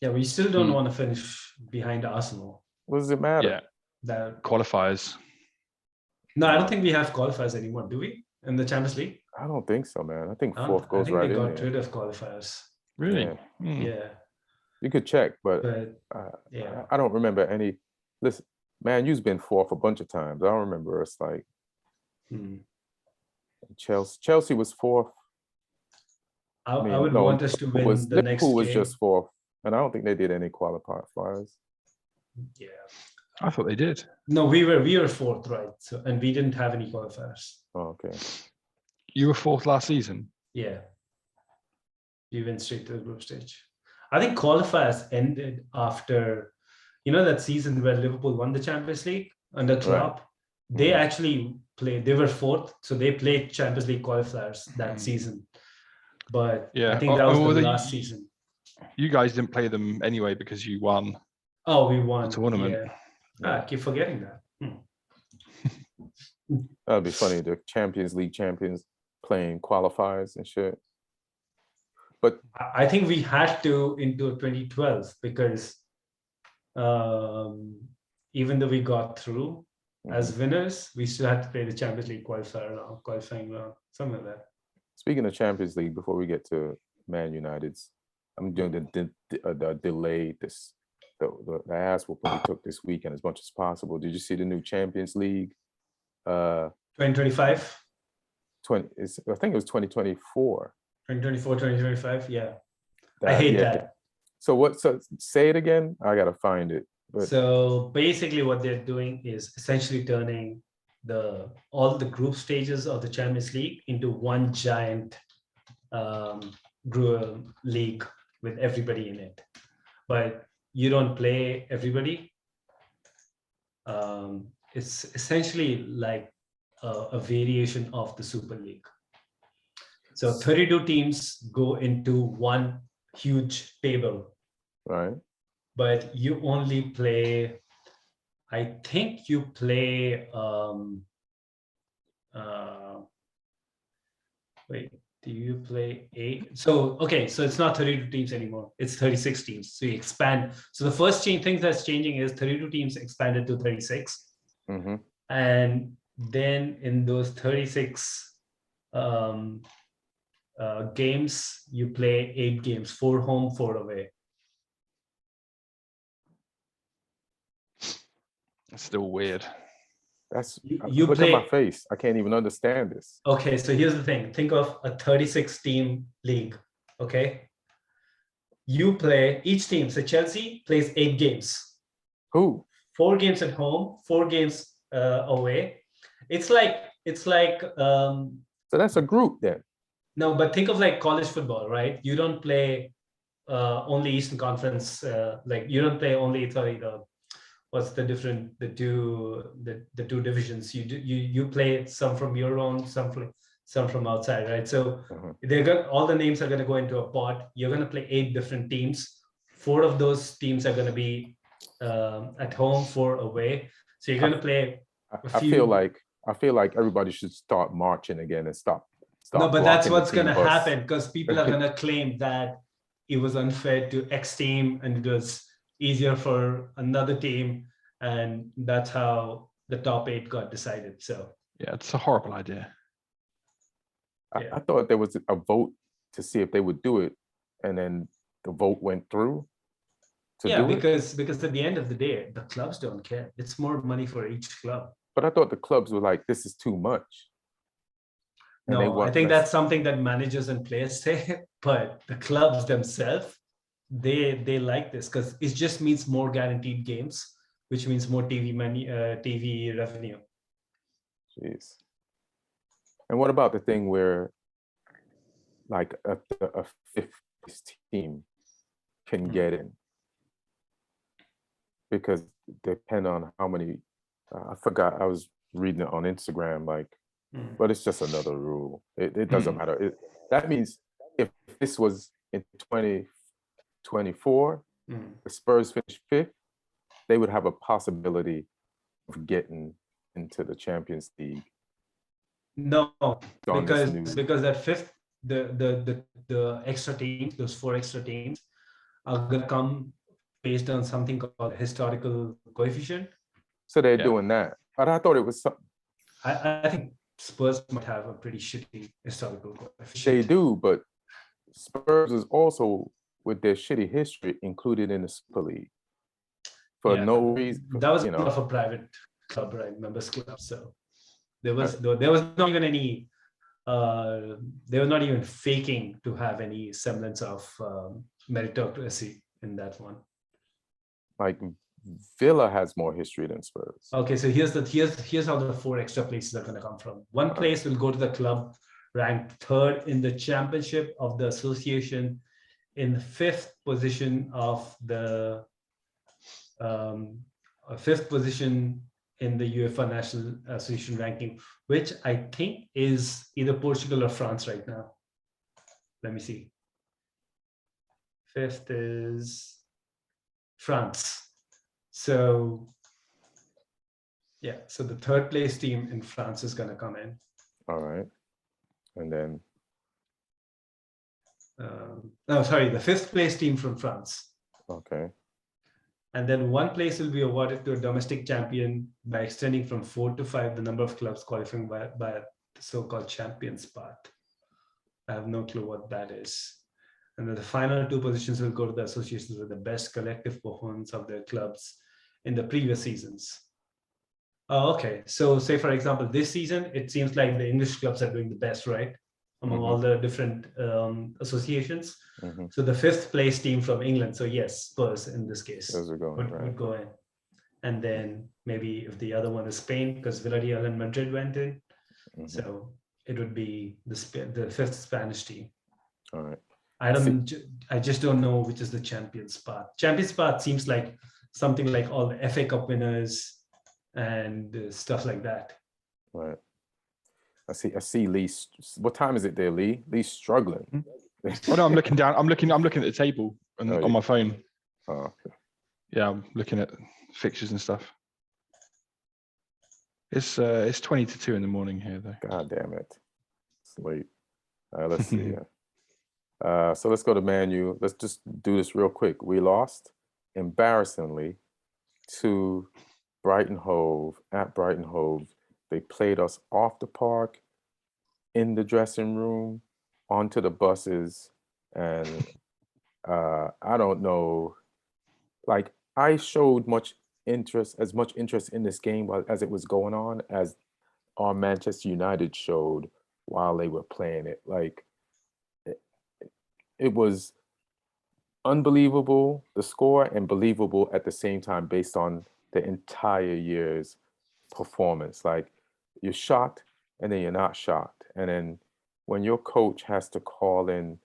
Yeah, we still don't want to finish behind Arsenal. What does it matter? Yeah. That Qualifiers. No, I don't think we have qualifiers anymore, do we? In the Champions League? I don't think so, man. I think I 4th goes think right they in got there. rid of qualifiers. Really? Yeah. Yeah. You could check, but yeah. I don't remember any. Listen, man, you've been 4th a bunch of times. I don't remember us like Chelsea was 4th. I would want us to win the next Liverpool was game. just 4th, and I don't think they did any qualifiers. Yeah. I thought they did. No, we were 4th, right? So, and we didn't have any qualifiers. Oh, okay. You were 4th last season? Yeah. We went straight to the group stage. I think qualifiers ended after, that season where Liverpool won the Champions League under Klopp. Right. They actually played, they were 4th, so they played Champions League qualifiers that season. But yeah, I think that was the last season. You guys didn't play them anyway because you won. Oh, we won the tournament. Yeah. I keep forgetting that. That'd be funny. The Champions League champions playing qualifiers and shit. But I think we had to into 2012 because even though we got through as winners, we still had to play the Champions League qualifying round, something like that. Speaking of Champions League, before we get to Man United's, I'm doing the delay. The ass whooping we took this weekend as much as possible. Did you see the new Champions League? 2025. I think it was 2024. 2024, 2025. Yeah, I hate that. So say it again. I gotta find it. But so basically, what they're doing is essentially turning all the group stages of the Champions League into one giant group league with everybody in it, but you don't play everybody. It's essentially like a variation of the Super League. So 32 teams go into one huge table. Right. But you only play, I think you play, do you play 8? So it's not 32 teams anymore. It's 36 teams. So you expand. So the first thing that's changing is 32 teams expanded to 36. Mm-hmm. And then in those 36 games, you play 8 games, 4 home, 4 away. It's still weird. That's you look play, at my face. I can't even understand this. Okay, so here's the thing. Think of a 36 team league. Okay. Each team, so Chelsea plays 8 games. Who? 4 games at home, 4 games away. It's like so that's a group then. No, but think of like college football, right? You don't play only Eastern Conference, you don't play only what's the two divisions. You play some from your own, some from outside, right? So all the names are going to go into a pot. You're going to play 8 different teams. 4 of those teams are going to be at home, 4 away. So you're going to play I feel like everybody should start marching again and stop. No, but that's what's going to happen, because people are going to claim that it was unfair to X team and it was easier for another team, and that's how the top 8 got decided. So yeah, it's a horrible idea. I thought there was a vote to see if they would do it, and then the vote went through. Because at the end of the day, the clubs don't care. It's more money for each club. But I thought the clubs were like, this is too much. And they No, I want think less. that's something that managers and players say, but the clubs themselves, they like this because it just means more guaranteed games, which means more TV money, TV revenue. Jeez. And what about the thing where like a fifth place team can get in? Because depend on how many, I forgot, I was reading it on Instagram, like, but it's just another rule. It doesn't matter. That means if this was in 2024, the Spurs finished fifth, they would have a possibility of getting into the Champions League. No, On this new- because that fifth, the extra teams, those 4 extra teams, are gonna come based on something called historical coefficient. So they're doing that. But I thought it was something. I think Spurs might have a pretty shitty historical coefficient. They do, but Spurs is also, with their shitty history, included in the Super League for no reason. That was you know, of a private club, right? Members club. So there was not even any. They were not even faking to have any semblance of meritocracy in that one. like Villa has more history than Spurs. Okay, so here's how the 4 extra places are going to come from. One place will go to the club ranked 3rd in the championship of the association, in the 5th position of the 5th position in the UEFA National Association ranking, which I think is either Portugal or France right now. Let me see. 5th is France. So yeah, so the 3rd place team in France is going to come in. All right. And then the 5th place team from France. okay. And then 1 place will be awarded to a domestic champion by extending from 4 to 5 the number of clubs qualifying by the so-called champions part. I have no clue what that is. And then the final 2 positions will go to the associations with the best collective performance of their clubs in the previous seasons. Oh, okay. So say, for example, this season, it seems like the English clubs are doing the best, right? Among all the different associations. So the 5th place team from England, so yes, Spurs in this case, Those are going, right. would go in. And then maybe if the other one is Spain, because Villarreal and Madrid went in, so it would be the 5th Spanish team. All right. I just don't know which is the champions part. Champions part seems like something like all the FA Cup winners and stuff like that. Right. I see Lee. What time is it there, Lee? Lee's struggling. Oh no, I'm looking down. I'm looking at the table on my phone. Oh, okay. Yeah, I'm looking at fixtures and stuff. It's 20 to 2 in the morning here though. God damn it. It's late. Let's see. So let's go to Man U. Let's just do this real quick. We lost embarrassingly to Brighton Hove at Brighton Hove. They played us off the park, in the dressing room, onto the buses, and I don't know. Like, I showed much interest in this game as it was going on as our Manchester United showed while they were playing it. Like, it was unbelievable, the score, and believable at the same time based on the entire year's performance. Like, you're shocked and then you're not shocked. And then when your coach has to call in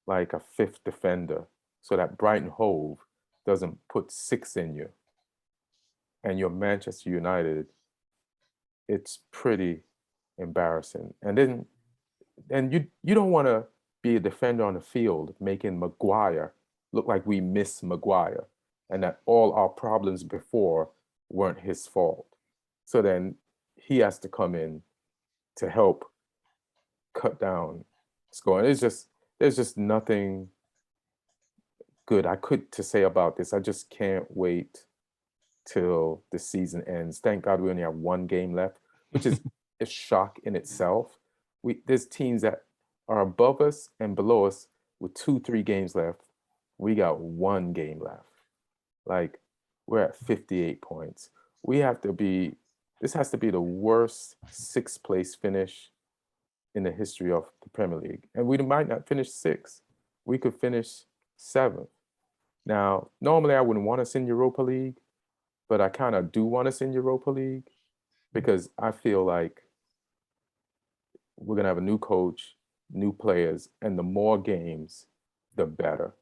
like a 5th defender so that Brighton Hove doesn't put 6 in you, and you're Manchester United, it's pretty embarrassing. And then you don't want to be a defender on the field making Maguire look like we miss Maguire and that all our problems before weren't his fault. So then he has to come in to help cut down scoring. There's just nothing good to say about this. I just can't wait till the season ends. Thank God we only have 1 game left, which is a shock in itself. There's teams that are above us and below us with 2-3 games left. We got 1 game left. Like, we're at 58 points. We have to be This has to be the worst sixth place finish in the history of the Premier League. And we might not finish sixth. We could finish seventh. Now, normally I wouldn't want us in Europa League, but I kind of do want us in Europa League because I feel like we're going to have a new coach, new players, and the more games, the better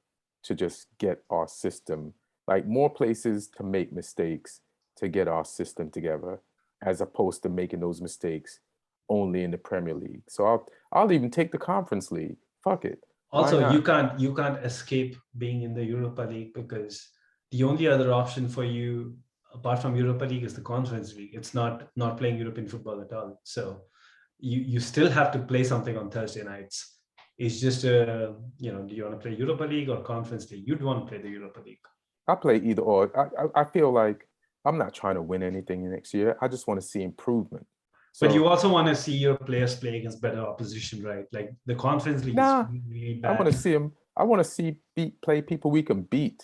to just get our system, like more places to make mistakes to get our system together, as opposed to making those mistakes only in the Premier League. So I'll even take the Conference League. Fuck it. Why Also, not? you can't escape being in the Europa League because the only other option for you apart from Europa League is the Conference League. It's not playing European football at all. So you still have to play something on Thursday nights. It's just do you want to play Europa League or Conference League? You'd want to play the Europa League. I play either or. I feel like I'm not trying to win anything next year. I just want to see improvement. But you also want to see your players play against better opposition, right? Like the Conference League is really I want to bad. see them. I want to see play people we can beat,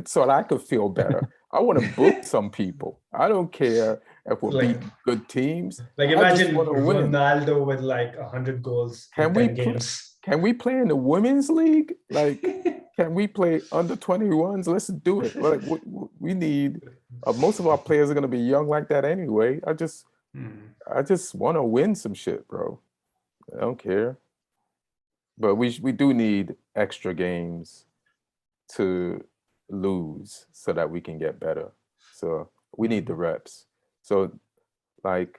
so that I could feel better. I want to book some people. I don't care if we're Like beating good teams. like I just imagine want to win. Ronaldo with like 100 goals in 10 games. Can we play in the women's league? Like, can we play under 21s? Let's do it. Like, we need. Most of our players are going to be young like that anyway. I just want to win some shit, bro. I don't care. But we do need extra games to lose so that we can get better. So we need the reps. So like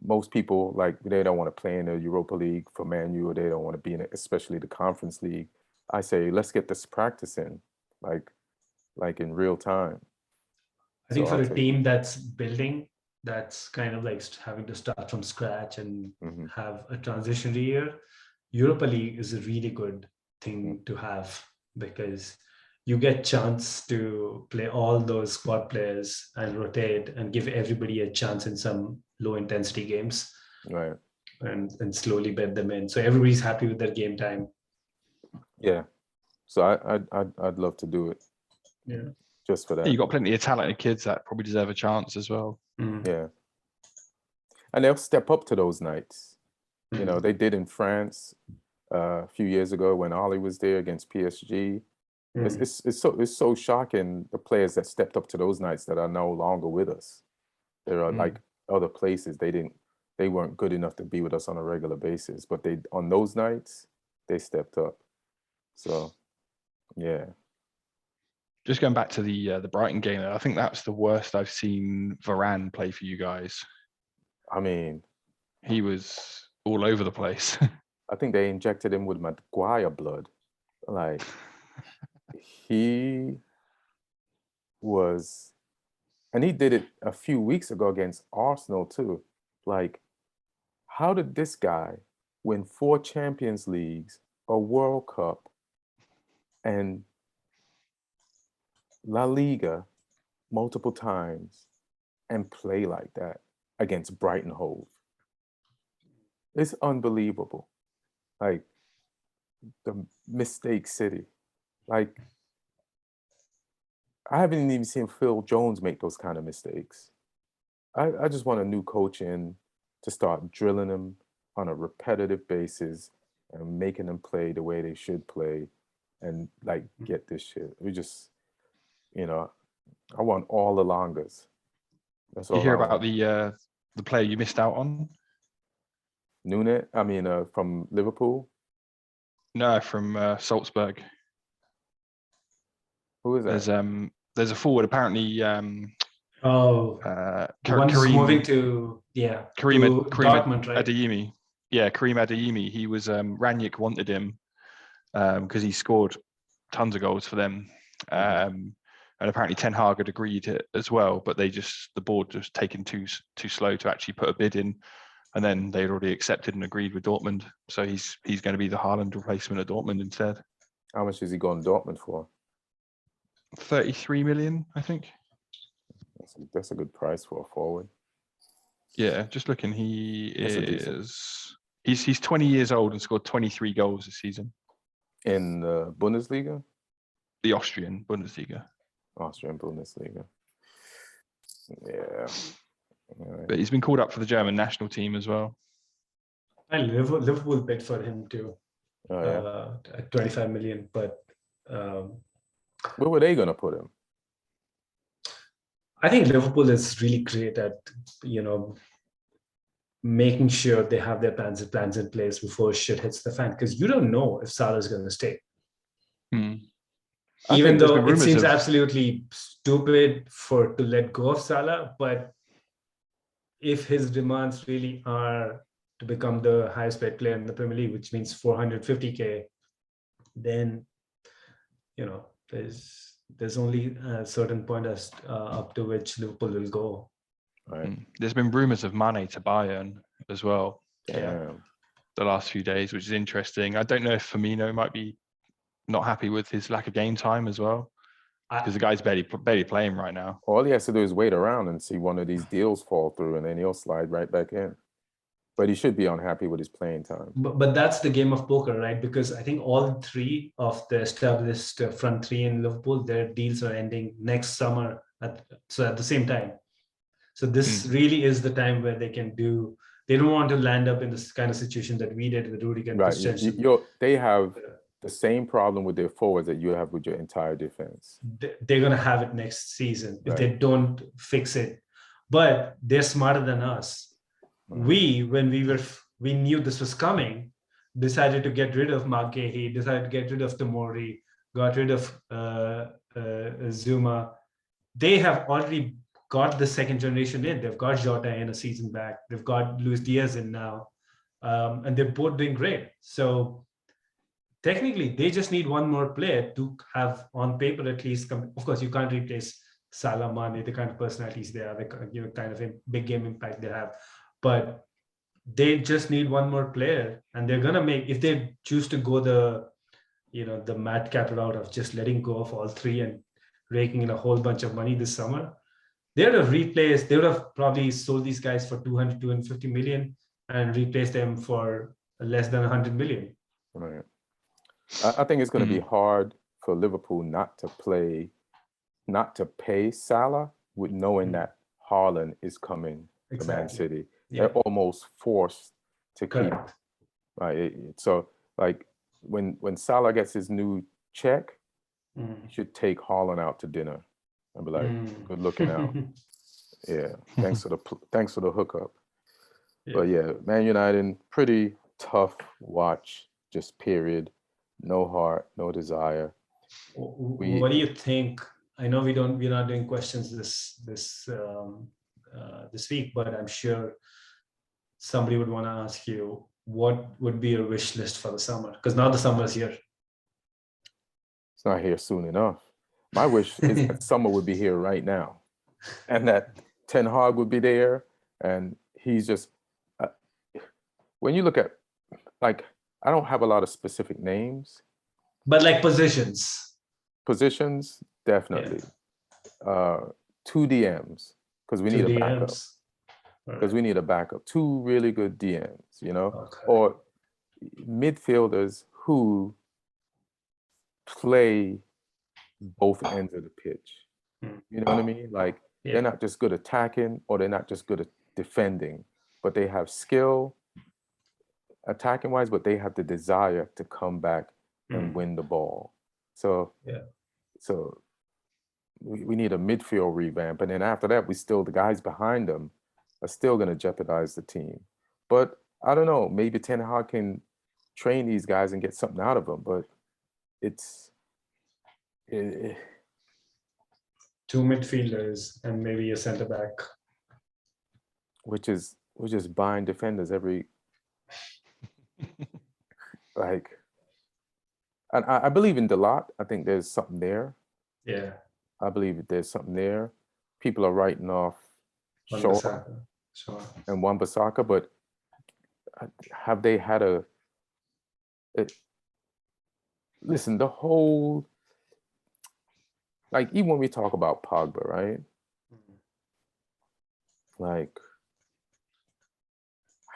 most people, like they don't want to play in the Europa League for Man U, or they don't want to be in it, especially the Conference League. I say let's get this practice in, like in real time. I think So for I'll a take team it. that's building, that's kind of like having to start from scratch and have a transitionary year, Europa League is a really good thing to have because you get chance to play all those squad players and rotate and give everybody a chance in some low intensity games Right. and slowly bed them in. So everybody's happy with their game time. Yeah. So I'd love to do it. Yeah. Just for that. Yeah, you got plenty of talented kids that probably deserve a chance as well. Yeah. And they'll step up to those nights. You know, they did in France a few years ago when Ollie was there against PSG. It's so shocking, the players that stepped up to those nights that are no longer with us. There are like other places they weren't good enough to be with us on a regular basis, but they on those nights they stepped up. So yeah. Just going back to the Brighton game, I think that's the worst I've seen Varane play for you guys. I mean, he was all over the place. I think they injected him with Maguire blood. Like he was, and he did it a few weeks ago against Arsenal too. Like, how did this guy win 4 Champions Leagues, a World Cup, and La Liga multiple times and play like that against Brighton Hove? It's unbelievable. Like, the mistake city. Like, I haven't even seen Phil Jones make those kind of mistakes. I just want a new coach in to start drilling them on a repetitive basis and making them play the way they should play and like get this shit. We just, I want all the longas. That's all You hear I about want. the player you missed out on? Nunes, from Liverpool. No, from Salzburg. Who is that? There's a forward apparently. One's moving to Karim Dortmund, right? Adeyemi. Yeah, Karim Adeyemi. He was Ranić wanted him because he scored tons of goals for them. And apparently Ten Hag had agreed it as well, but the board just taken too slow to actually put a bid in, and then they'd already accepted and agreed with Dortmund. So he's going to be the Haaland replacement at Dortmund instead. How much is he going to Dortmund for? 33 million, I think. That's a good price for a forward. Yeah, just looking, he's 20 years old and scored 23 goals this season. In the Bundesliga? The Austrian Bundesliga. Austrian Bundesliga. Yeah. Right. But he's been called up for the German national team as well. And Liverpool bid for him too, Oh, yeah. at 25 million. But Where were they going to put him? I think Liverpool is really great at, making sure they have their plans in place before shit hits the fan, because you don't know if Salah is going to stay. I Even think there's though been it rumours seems of- absolutely stupid to let go of Salah, but if his demands really are to become the highest paid player in the Premier League, which means 450k, then there's only a certain point as up to which Liverpool will go. Right. There's been rumours of Mane to Bayern as well Damn. the last few days, which is interesting. I don't know if Firmino might be not happy with his lack of game time as well, because the guy's barely playing right now. All he has to do is wait around and see one of these deals fall through, and then he'll slide right back in. But he should be unhappy with his playing time. But that's the game of poker, right? Because I think all three of the established front three in Liverpool, their deals are ending next summer at the same time. So this really is the time where they can do. They don't want to land up in this kind of situation that we did with Rudiger and Right. Christensen. They have the same problem with their forwards that you have with your entire defense. They're going to have it next season if Right. they don't fix it. But they're smarter than us. When we knew this was coming, decided to get rid of Mark Gahey, decided to get rid of Tomori, got rid of Zuma. They have already got the second generation in. They've got Jota in a season back. They've got Luis Diaz in now. And they're both doing great. So technically, they just need one more player to have on paper at least. Of course, you can't replace Salah, Mane, the kind of personalities they are, the kind of big game impact they have. But they just need one more player, and they're gonna make, if they choose to go the madcap route of just letting go of all three and raking in a whole bunch of money this summer, they would have probably sold these guys for 250 million and replaced them for less than 100 million. Right. I think it's going to be hard for Liverpool not to pay Salah with knowing that Haaland is coming to Man City. Yeah. They're almost forced to keep. Right. So like when Salah gets his new check, you should take Haaland out to dinner and be like, good looking out. Yeah. Thanks for the hookup. Yeah. But yeah, Man United, pretty tough watch, just period. No heart, no desire. What do you think? I know we're not doing questions this week, but I'm sure somebody would want to ask you, what would be your wish list for the summer? Because now the summer's here. It's not here soon enough. My wish is that summer would be here right now, and that Ten Hag would be there, and he's just. When you look at, like, I don't have a lot of specific names, but like positions, definitely. Yeah. 2 DMs, because we need a backup. Because we need a backup. 2 really good DMs, or midfielders who play both ends of the pitch. You know what I mean? Like, they're not just good attacking, or they're not just good at defending, but they have skill attacking wise, but they have the desire to come back and win the ball. So we need a midfield revamp, and then after that, the guys behind them are still going to jeopardize the team. But I don't know, maybe Ten Hag can train these guys and get something out of them, but it's 2 midfielders and maybe a center back, which is buying defenders every like. And I believe in Delot. I think there's something there. Yeah, I believe there's something there. People are writing off Shaw and Wan-Bissaka, but have they had listen, the whole, like, even when we talk about Pogba, right? Like,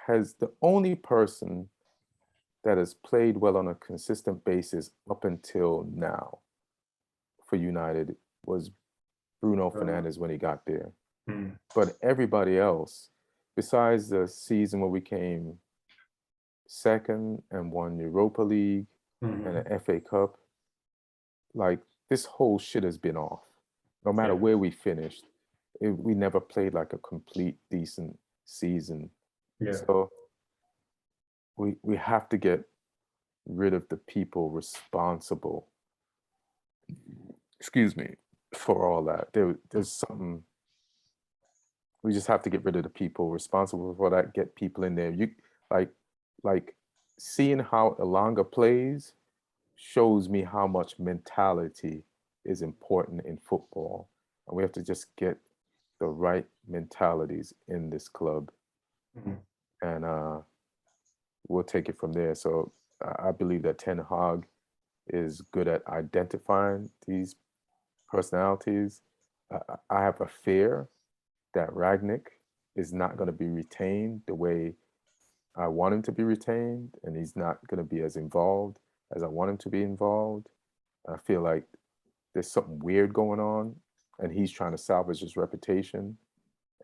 has the only person that has played well on a consistent basis up until now for United was Bruno Fernandes when he got there. Mm. But everybody else, besides the season where we came second and won Europa League and Mhm. an FA Cup, like this whole shit has been off. No matter Yeah. where we finished, we never played like a complete decent season. Yeah. So we have to get rid of the people responsible. Excuse me for all that. There's something. We just have to get rid of the people responsible for that. Get people in there. You like like seeing how Elanga plays shows me how much mentality is important in football, and we have to just get the right mentalities in this club, Mhm. and we'll take it from there. So I believe that Ten Hag is good at identifying these personalities. I have a fear that Ragnick is not going to be retained the way I want him to be retained, and he's not going to be as involved as I want him to be involved. I feel like there's something weird going on, and he's trying to salvage his reputation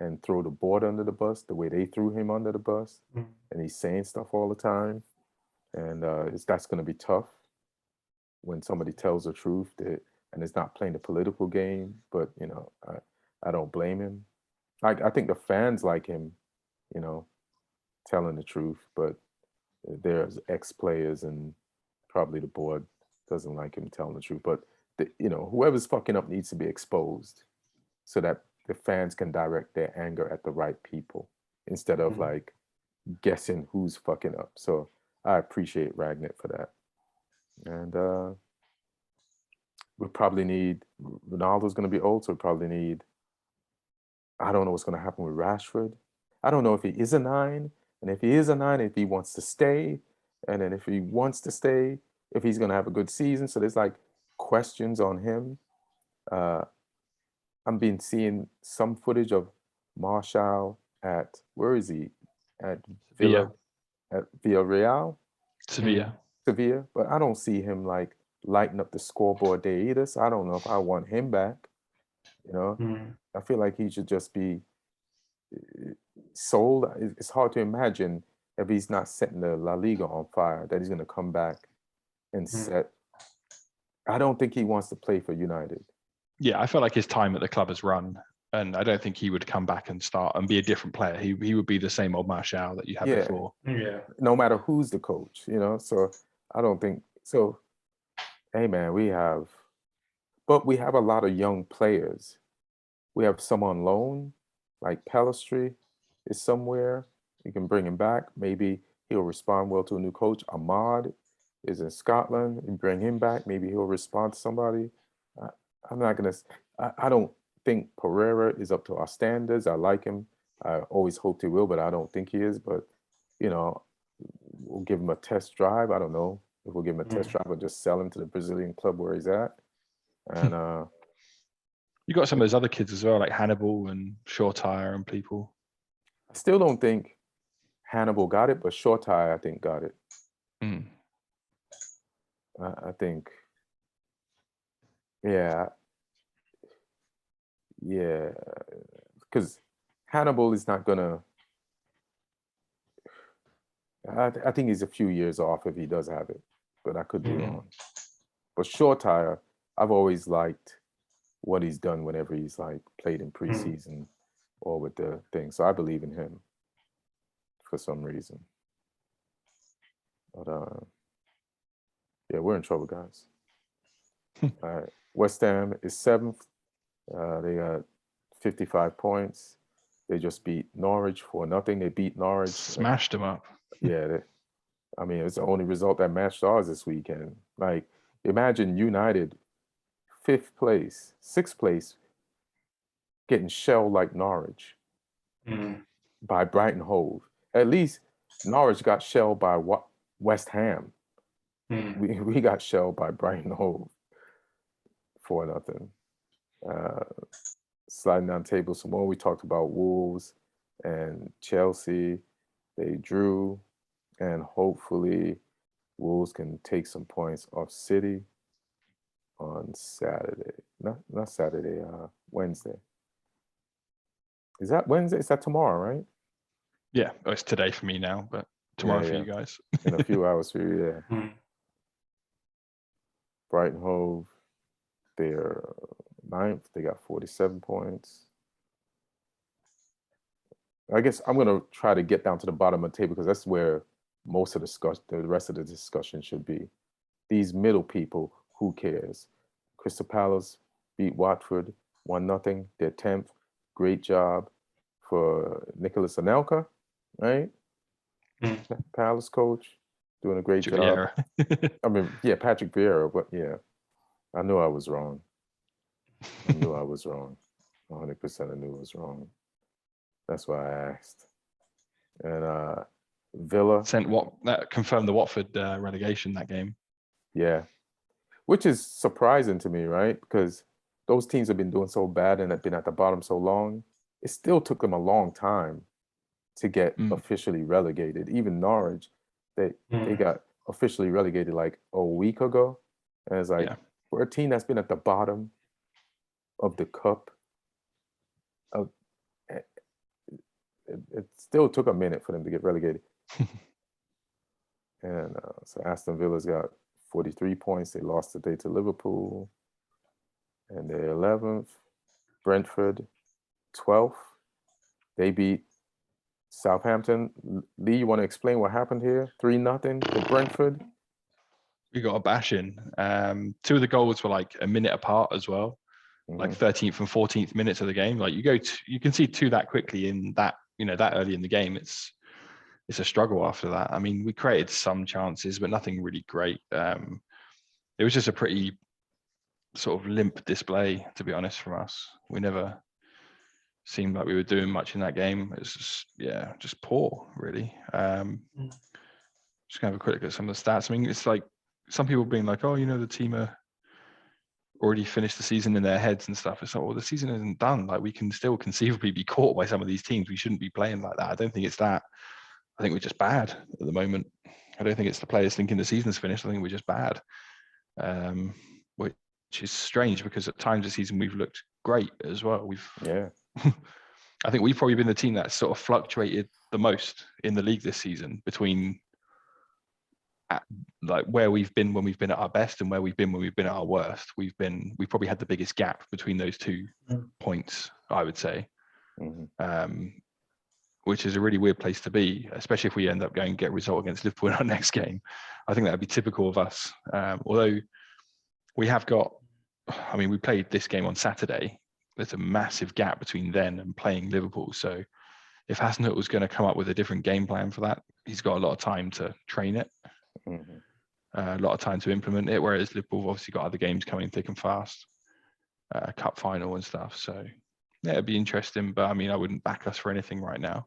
and throw the board under the bus the way they threw him under the bus. Mhm. And he's saying stuff all the time, and that's going to be tough when somebody tells the truth and is not playing the political game. But I don't blame him. I think the fans like him, you know, telling the truth, but there's ex-players and probably the board doesn't like him telling the truth. But whoever's fucking up needs to be exposed so that the fans can direct their anger at the right people instead of Mhm. like guessing who's fucking up. So I appreciate Ragnick for that. And we probably need Ronaldo's going to be old, so we probably need. I don't know what's going to happen with Rashford. I don't know if he is a nine, and if he is a nine, if he wants to stay, and then if he wants to stay, if he's going to have a good season. So there's like questions on him. Uh, I've been seeing some footage of Marshall at where is he? At Villa Sevilla. at Villarreal, Sevilla. Sevilla, but I don't see him like lighting up the scoreboard there either. So I don't know if I want him back. You know, Mhm. I feel like he should just be sold. It's hard to imagine if he's not setting the La Liga on fire that he's going to come back and Mhm. set. I don't think he wants to play for United. Yeah, I feel like his time at the club has run, and I don't think he would come back and start and be a different player. He would be the same old Martial that you had Yeah, before. Yeah. no matter who's the coach, So I don't think so. Hey man, but we have a lot of young players. We have some on loan, like Pelistri is somewhere. You can bring him back. Maybe he'll respond well to a new coach. Ahmad is in Scotland. You bring him back. Maybe he'll respond to somebody. I, I'm not gonna. I don't think Pereira is up to our standards. I like him. I always hoped he will, but I don't think he is. But you know, we'll give him a test drive. I don't know if we'll give him a test Mhm. drive or just sell him to the Brazilian club where he's at. And You got some of those other kids as well, like Hannibal and Shortire and people. I still don't think Hannibal got it, but Shortai, I think, got it. Mm. I think, yeah, yeah, because Hannibal is not gonna. I think he's a few years off if he does have it, but I could be Mhm. wrong. But Shortire, I've always liked what he's done whenever he's like played in Mhm. preseason or with the thing. So I believe in him for some reason. But yeah, we're in trouble, guys. All right, West Ham is seventh. They got 55 points. They just beat Norwich for nothing. They beat Norwich. Smashed them up. Yeah, I mean, it's the only result that matched ours this weekend. Like, imagine United, fifth place, sixth place, getting shelled like Norwich Mhm. by Brighton Hove. At least Norwich got shelled by West Ham. Mhm. We got shelled by Brighton Hove for nothing. Uh, Sliding down table some more. We talked about Wolves and Chelsea. They drew, and hopefully Wolves can take some points off City on Saturday. Not Saturday, Wednesday. Is that Wednesday? Is that tomorrow, right? Yeah, it's today for me now, but tomorrow for you guys. In a few hours for you, yeah. Mm. Brighton Hove, they're 9th. They got 47 points. I guess I'm going to try to get down to the bottom of the table because that's where most of the rest of the discussion should be. These middle people, who cares? Crystal Palace beat Watford 1-0. They're 10th. Great job for Nicholas Anelka, right? Mm. Palace coach doing a great job. Vieira. I mean, yeah, Patrick Vieira, but yeah, I knew I was wrong. I knew I was wrong. 100% I knew I was wrong. That's why I asked. And Villa that confirmed the Watford relegation that game. Yeah, which is surprising to me, right? Because those teams have been doing so bad and have been at the bottom so long. It still took them a long time to get officially relegated. Even Norwich, they got officially relegated like a week ago, and it's like for a team that's been at the bottom of the cup, it still took a minute for them to get relegated. And so Aston Villa's got 43 points. They lost today to Liverpool. And they're 11th. Brentford, 12th. They beat Southampton. Lee, you want to explain what happened here? 3-0 for Brentford. We got a bashing. 2 of the goals were like a minute apart as well. Like 13th and 14th minutes of the game. Like you can see 2 that quickly in that, that early in the game. It's a struggle after that. I mean, we created some chances, but nothing really great. It was just a pretty sort of limp display, to be honest, from us. We never seemed like we were doing much in that game. It's just poor, really. Just gonna have a quick look at some of the stats. I mean, it's like some people being like, oh, the team are already finished the season in their heads and stuff. It's like, well, the season isn't done. Like, we can still conceivably be caught by some of these teams. We shouldn't be playing like that. I don't think it's that. I think we're just bad at the moment. I don't think it's the players thinking the season's finished. I think we're just bad, which is strange because at times this season we've looked great as well. I think we've probably been the team that's sort of fluctuated the most in the league this season between like where we've been when we've been at our best and where we've been when we've been at our worst. We've probably had the biggest gap between those 2 points, I would say. Which is a really weird place to be, especially if we end up going and get a result against Liverpool in our next game. I think that would be typical of us. Although we have got, we played this game on Saturday. There's a massive gap between then and playing Liverpool. So if Hasenhüttl was going to come up with a different game plan for that, he's got a lot of time to train it, a lot of time to implement it. Whereas Liverpool have obviously got other games coming thick and fast, cup final and stuff. So yeah, it'd be interesting. But I wouldn't back us for anything right now.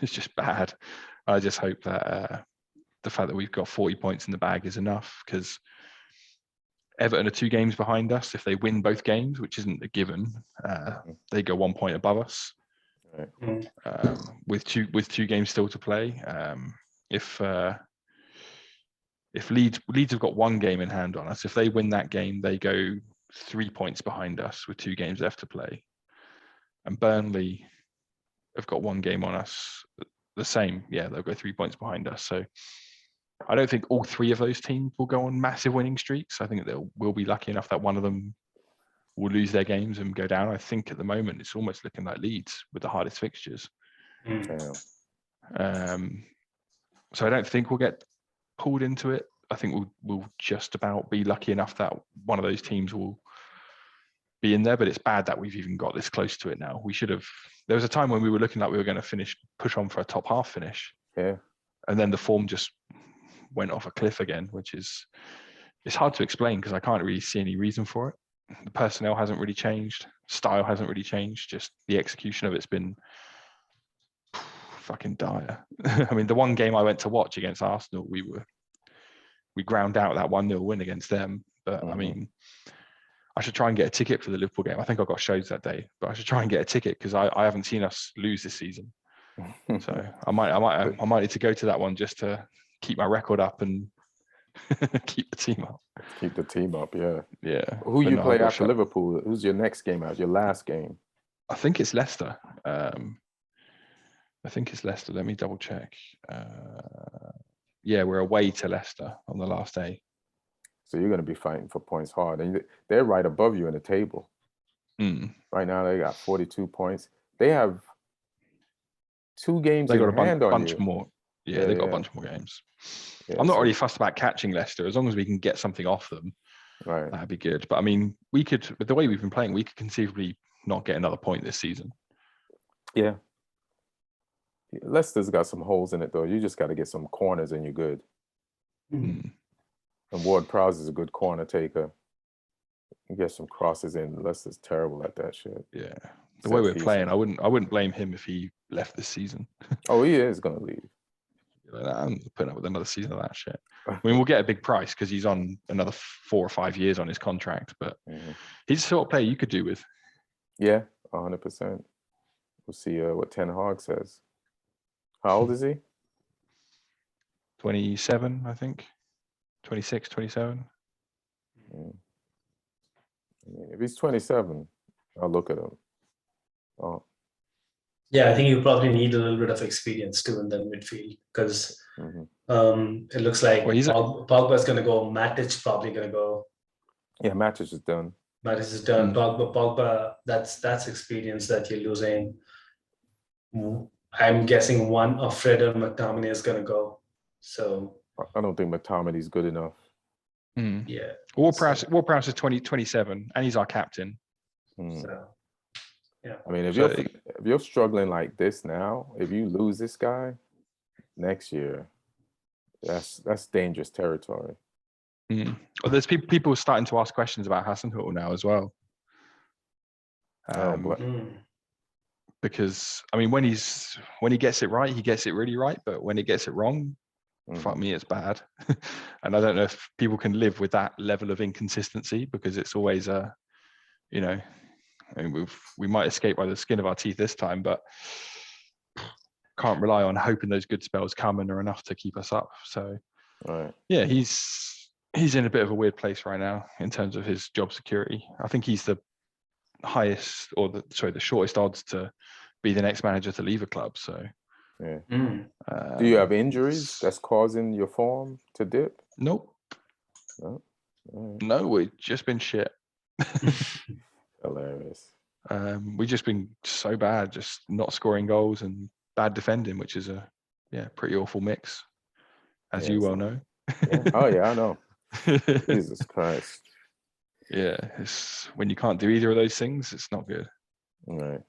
It's just bad. I just hope that the fact that we've got 40 points in the bag is enough, because Everton are 2 games behind us. If they win both games, which isn't a given, they go 1 point above us. With two games still to play. If Leeds have got 1 game in hand on us, if they win that game, they go 3 points behind us with 2 games left to play. And Burnley have got 1 game on us, the same. Yeah, they'll go 3 points behind us. So I don't think all 3 of those teams will go on massive winning streaks. I think we'll be lucky enough that one of them will lose their games and go down. I think at the moment it's almost looking like Leeds with the hardest fixtures. So I don't think we'll get pulled into it. I think we'll just about be lucky enough that one of those teams will be in there, but it's bad that we've even got this close to it now. We should have. There was a time when we were looking like we were going to push on for a top half finish. Yeah. And then the form just went off a cliff again, which it's hard to explain because I can't really see any reason for it. The personnel hasn't really changed. Style hasn't really changed. Just the execution of it's been fucking dire. The one game I went to watch against Arsenal, we ground out that 1-0 win against them. But I should try and get a ticket for the Liverpool game. I think I got shows that day, but I should try and get a ticket because I haven't seen us lose this season. So I might need to go to that one just to keep my record up and keep the team up. Keep the team up, yeah. Yeah. Who you play after Liverpool? Who's your next game out? Your last game? I think it's Leicester. Let me double check. Yeah, we're away to Leicester on the last day. So you're going to be fighting for points hard, and they're right above you in the table. Right now, they got 42 points. They have 2 games They got in hand a on bunch you. more. Yeah, they got a bunch more games. Yeah, I'm not so- really fussed about catching Leicester as long as we can get something off them. Right. That'd be good. But I mean, we could, with the way we've been playing, we could conceivably not get another point this season. Yeah. Leicester's got some holes in it, though. You just got to get some corners and you're good. And Ward-Prowse is a good corner taker. You get some crosses in. Leicester's terrible at that shit. Yeah. The way we're playing, I wouldn't blame him if he left this season. Oh, he is going to leave. I'm putting up with another season of that shit. I mean, we'll get a big price because he's on another 4 or 5 years on his contract, but he's the sort of player you could do with. Yeah, 100%. We'll see what Ten Hag says. How old is he? 27, I think. 26, 27. I mean, if he's 27, I'll look at him. Oh. Yeah, I think you probably need a little bit of experience too in the midfield because it looks like Pogba's going to go. Matic probably going to go. Yeah, Matic is done. Matic is done. Pogba, that's experience that you're losing. I'm guessing one of Fred or McTominay is going to go. So I don't think McTominay's good enough. Yeah. Ward-Prowse is 27 and he's our captain. So, yeah. I mean, if you're struggling like this now, if you lose this guy next year, that's dangerous territory. Well, there's people starting to ask questions about Hasenhüttl now as well. Because I mean, when he gets it right, he gets it really right. But when he gets it wrong, fuck me, it's bad. And I don't know if people can live with that level of inconsistency because it's always I mean, we might escape by the skin of our teeth this time, but can't rely on hoping those good spells come and are enough to keep us up. So, yeah, he's in a bit of a weird place right now in terms of his job security. I think he's the highest, or the shortest odds to be the next manager to leave a club. So, yeah. Do you have injuries that's causing your form to dip? Nope. No, we've just been shit. Hilarious. We've just been so bad, just not scoring goals and bad defending, which is a pretty awful mix, as you well know. Oh yeah, I know. Jesus Christ. Yeah, it's when you can't do either of those things, it's not good. All right.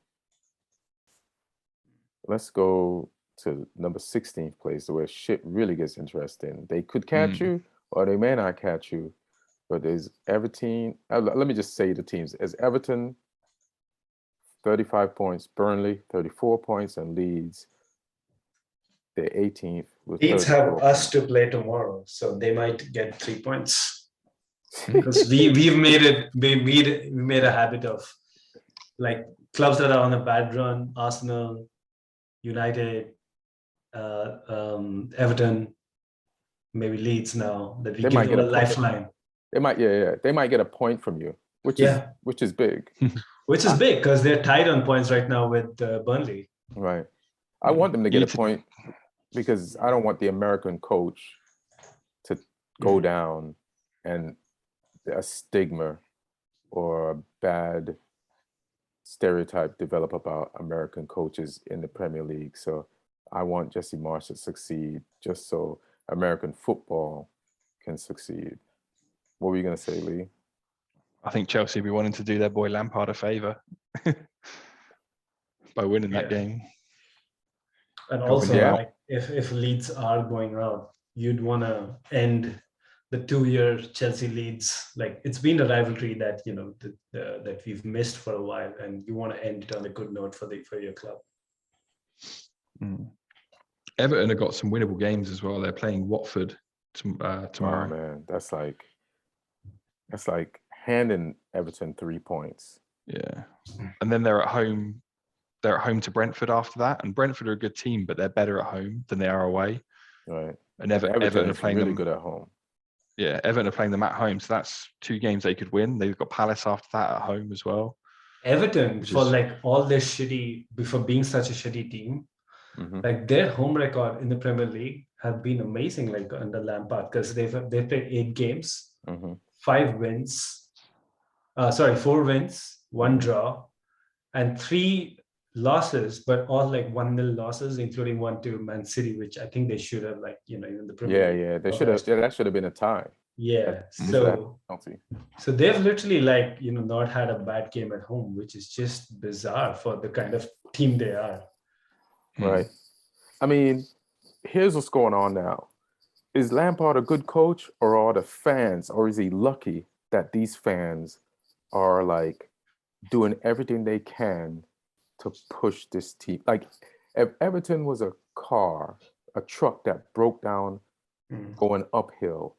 Let's go to number 16th place, where shit really gets interesting. They could catch you, or they may not catch you. But there's Everton. Let me just say the teams. As Everton, 35 points. Burnley, 34 points. And Leeds, they're 18th. Leeds have us to play tomorrow, so they might get 3 points. Because we made a habit of like clubs that are on a bad run, Arsenal, United, Everton, maybe Leeds now, that we give them a lifeline. They might get a point from you, which is big. Which is big because they're tied on points right now with Burnley. Right. I want them to get a point because I don't want the American coach to go down and a stigma or a bad stereotype develop about American coaches in the Premier League. So I want Jesse Marsch to succeed just so American football can succeed. What were you going to say, Lee? I think Chelsea will be wanting to do their boy Lampard a favour by winning that game. And also, like, if Leeds are going out, you'd want to end the 2-year Chelsea Leeds. Like, it's been a rivalry that that we've missed for a while, and you want to end it on a good note for your club. Everton have got some winnable games as well. They're playing Watford tomorrow. Oh man, that's like handing Everton 3 points. Yeah, and then they're at home. They're at home to Brentford after that, and Brentford are a good team, but they're better at home than they are away. Right. And Everton are playing really them good at home. Yeah, Everton are playing them at home, so that's 2 games they could win. They've got Palace after that at home as well. Everton, Which for is like all this shitty, before being such a shitty team, like their home record in the Premier League have been amazing, like under Lampard, because they've played 8 games, 5 wins, 4 wins, 1 draw, and 3 losses, but all like 1-0 losses, including one to Man City, which I think they should have, like, even the Premier League. yeah. They should have. Yeah, that should have been a tie. Yeah. They should have had a penalty. So they've literally, like, not had a bad game at home, which is just bizarre for the kind of team they are. Right. I mean, here's what's going on now. Is Lampard a good coach, or are the fans, or is he lucky that these fans are like doing everything they can to push this team? Like, if Everton was a truck that broke down going uphill,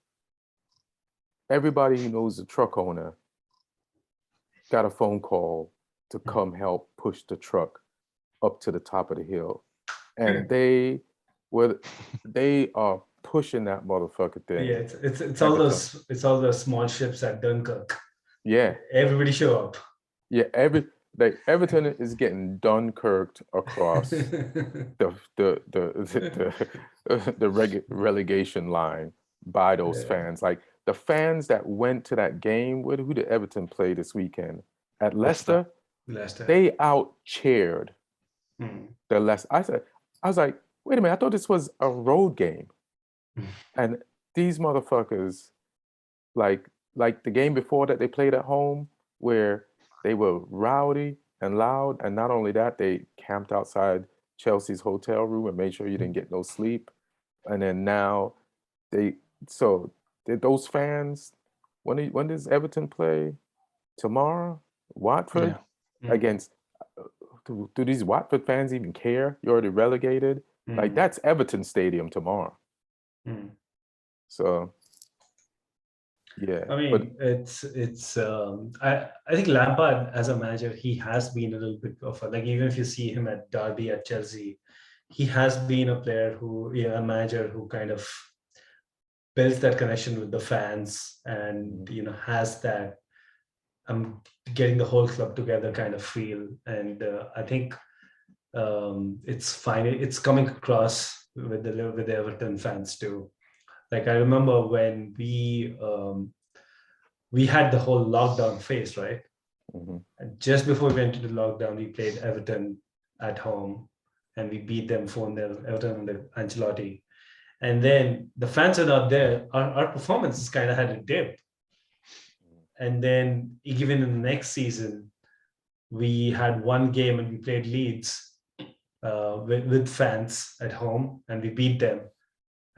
everybody who knows the truck owner got a phone call to come help push the truck up to the top of the hill. And they are pushing that motherfucker thing. Yeah, it's all those small ships at Dunkirk. Yeah. Everybody show up. Yeah, Everton is getting Dunkirked across the relegation line by those fans. Like the fans that went to that game. Who did Everton play this weekend? At Leicester. They out-cheered the Leicester. I was like, wait a minute, I thought this was a road game. And these motherfuckers, like the game before that they played at home, where they were rowdy and loud, and not only that, they camped outside Chelsea's hotel room and made sure you didn't get no sleep. And then now those fans, when does Everton play? Tomorrow? Watford? Against, do these Watford fans even care? You're already relegated. Like, that's Everton Stadium tomorrow. So yeah, I mean, I think Lampard as a manager, he has been a little bit of like, even if you see him at Derby, at Chelsea, he has been a manager who kind of builds that connection with the fans, and has that getting the whole club together kind of feel. And I think it's fine. It's coming across with the Everton fans too. Like, I remember when we had the whole lockdown phase, right? And just before we went into lockdown, we played Everton at home, and we beat them 4-0, Everton under Ancelotti. And then the fans are not there. Our performances kind of had a dip. And then even in the next season, we had one game and we played Leeds with fans at home, and we beat them.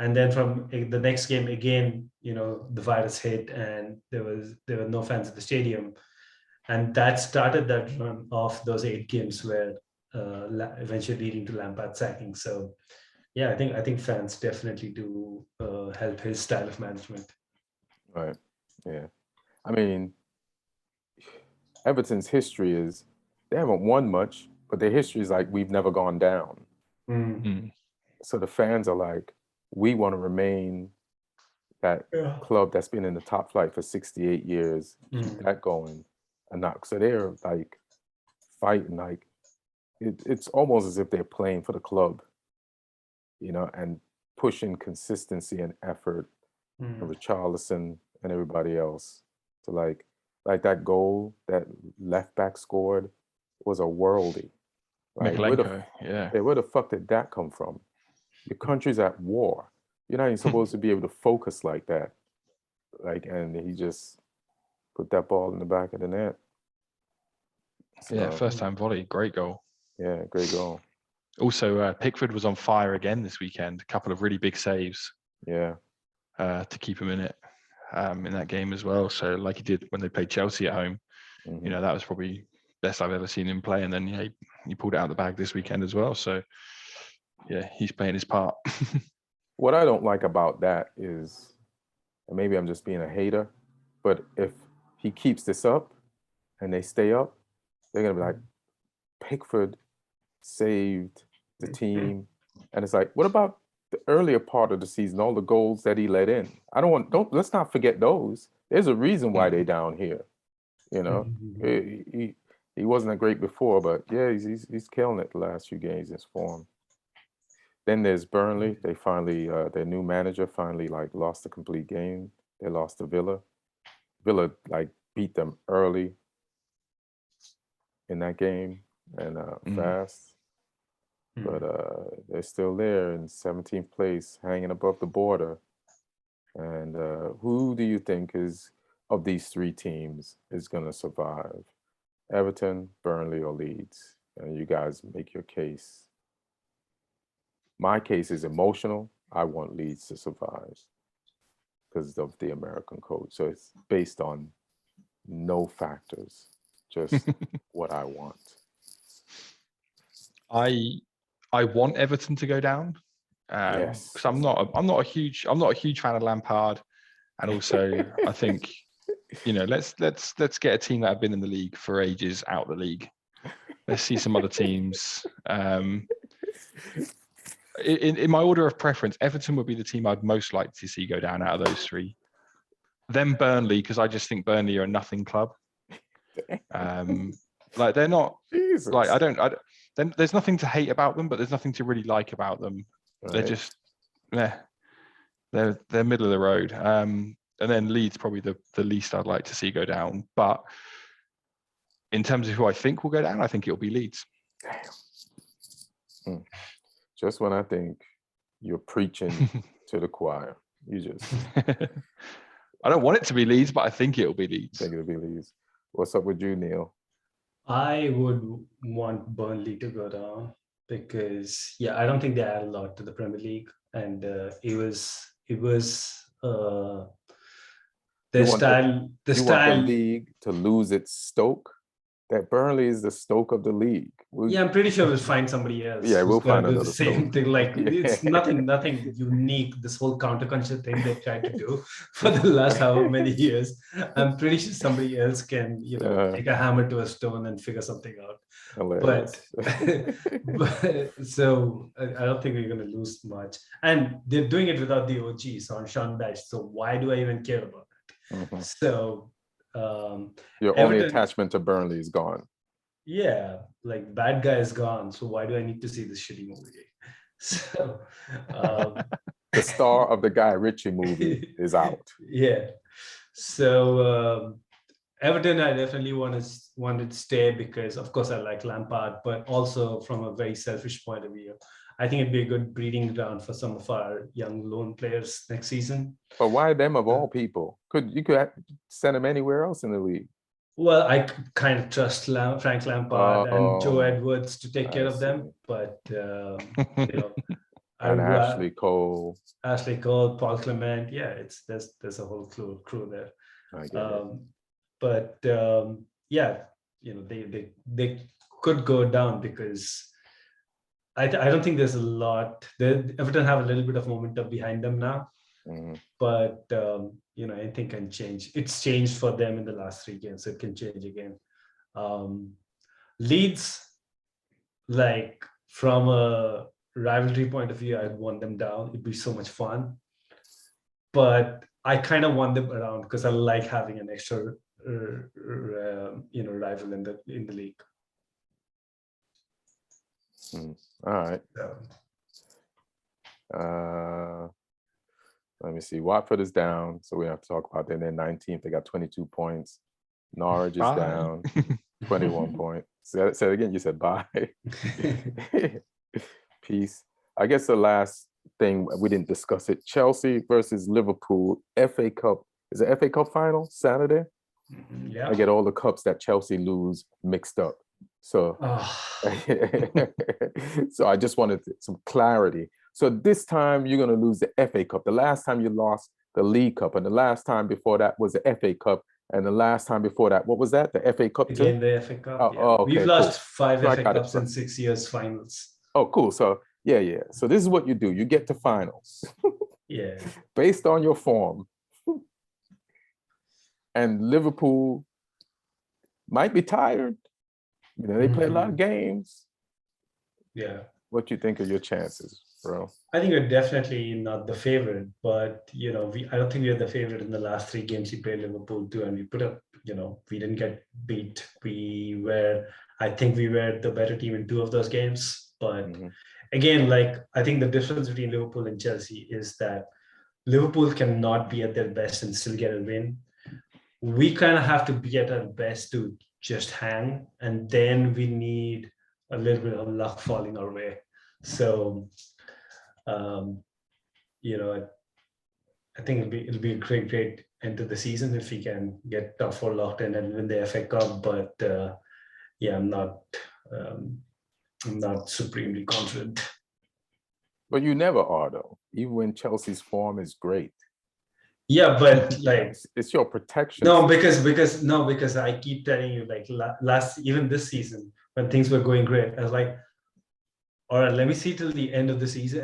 And then from the next game again, the virus hit, and there were no fans at the stadium, and that started that run of those 8 games where eventually leading to Lampard sacking. So yeah, I think fans definitely do help his style of management. Right. Yeah. I mean, Everton's history is they haven't won much, but their history is like, we've never gone down. So the fans are like, we want to remain that club that's been in the top flight for 68 years, keep that going. And not, so they're like fighting, like it's almost as if they're playing for the club, and pushing consistency and effort of Richarlison and everybody else to like that goal that left back scored was a worldie. Like, where the fuck did that come from? Your country's at war. You're not even supposed to be able to focus like that. Like, and he just put that ball in the back of the net. So, first time volley, great goal. Yeah, great goal. Also, Pickford was on fire again this weekend. A couple of really big saves. Yeah. To keep him in it in that game as well. So, like he did when they played Chelsea at home, that was probably best I've ever seen him play. And then he pulled it out of the bag this weekend as well. So, yeah, he's playing his part. What I don't like about that is, and maybe I'm just being a hater, but if he keeps this up and they stay up, they're going to be like, Pickford saved the team. And it's like, what about the earlier part of the season, all the goals that he let in? Let's not forget those. There's a reason why they're down here. He wasn't a great before, but yeah, he's killing it the last few games in his form. Then there's Burnley. They finally, their new manager finally like lost a complete game. They lost to Villa. Villa like beat them early in that game and fast, but they're still there in 17th place, hanging above the border. And who do you think is of these three teams is going to survive? Everton, Burnley, or Leeds? And you guys make your case. My case is emotional. I want Leeds to survive because of the American coach. So it's based on no factors, just what I want. I want Everton to go down. Yes, because I'm not a huge fan of Lampard, and also I think let's get a team that have been in the league for ages out of the league. Let's see some other teams. In my order of preference, Everton would be the team I'd most like to see go down out of those three. Then Burnley, because I just think Burnley are a nothing club. Like they're not. Jesus. Like then there's nothing to hate about them, but there's nothing to really like about them. Right. They're just, they're middle of the road. And then Leeds probably the least I'd like to see go down. But in terms of who I think will go down, I think it'll be Leeds. Damn. Just when I think you're preaching to the choir, you just. I don't want it to be Leeds, but I think it'll be Leeds. Think it'll be Leeds. What's up with you, Neil? I would want Burnley to go down because I don't think they add a lot to the Premier League, and it was the style. Want the league to lose its Stoke. That Burnley is the Stoke of the league. I'm pretty sure we'll find somebody else. Yeah, we'll find another the same Stoke. thing. Like it's nothing unique. This whole counterculture thing they tried to do for the last however many years. I'm pretty sure somebody else can, take a hammer to a stone and figure something out. Hilarious. But so I don't think we're going to lose much. And they're doing it without the OG, Sean Dyche. So why do I even care about it? Mm-hmm. So your only attachment to Burnley is gone. Yeah, like bad guy is gone. So why do I need to see this shitty movie? So the star of the Guy Ritchie movie is out. Yeah. So Everton, I definitely wanted to stay because, of course, I like Lampard, but also from a very selfish point of view, I think it'd be a good breeding ground for some of our young loan players next season. But why them of all people? You could send them anywhere else in the league. Well, I kind of trust Frank Lampard and Joe Edwards to take care of them, but and Ashley Cole, Paul Clement, there's a whole crew there. I get it. But they could go down because I don't think there's a lot. Everton have a little bit of momentum behind them now, but anything can change. It's changed for them in the last 3 games, so it can change again. Leeds, like from a rivalry point of view, I'd want them down. It'd be so much fun, but I kind of want them around because I like having an extra rival in the league. All right. Let me see. Watford is down, so we have to talk about them. They're 19th. They got 22 points. Norwich is down, 21 points. Say it again. You said bye. Peace. I guess the last thing we didn't discuss it. Chelsea versus Liverpool FA Cup. Is it FA Cup final Saturday? Yeah. I get all the cups that Chelsea lose mixed up. So, so I just wanted some clarity. So this time you're going to lose the FA Cup. The last time you lost the League Cup, and the last time before that was the FA Cup, and the last time before that, what was that? The FA Cup too? Again, the FA Cup. Okay, we've lost 5 so FA Cups in 6 years finals. Oh, cool. So yeah. So this is what you do. You get to finals. Yeah. Based on your form. And Liverpool might be tired. They play a lot of games. Yeah. What do you think of your chances, bro? I think we're definitely not the favorite, but I don't think we are the favorite in the last 3 games we played Liverpool too, and we put up we didn't get beat. I think we were the better team in 2 of those games. But again, like, I think the difference between Liverpool and Chelsea is that Liverpool cannot be at their best and still get a win. We kind of have to be at our best to just hang, and then we need a little bit of luck falling our way. So, I think it'll be a great end to the season if we can get top 4 locked in and win the FA Cup. But I'm not supremely confident. But you never are, though, even when Chelsea's form is great. Yeah, but like, it's your protection. No, because I keep telling you, like, even this season when things were going great, I was like, all right, let me see till the end of the season.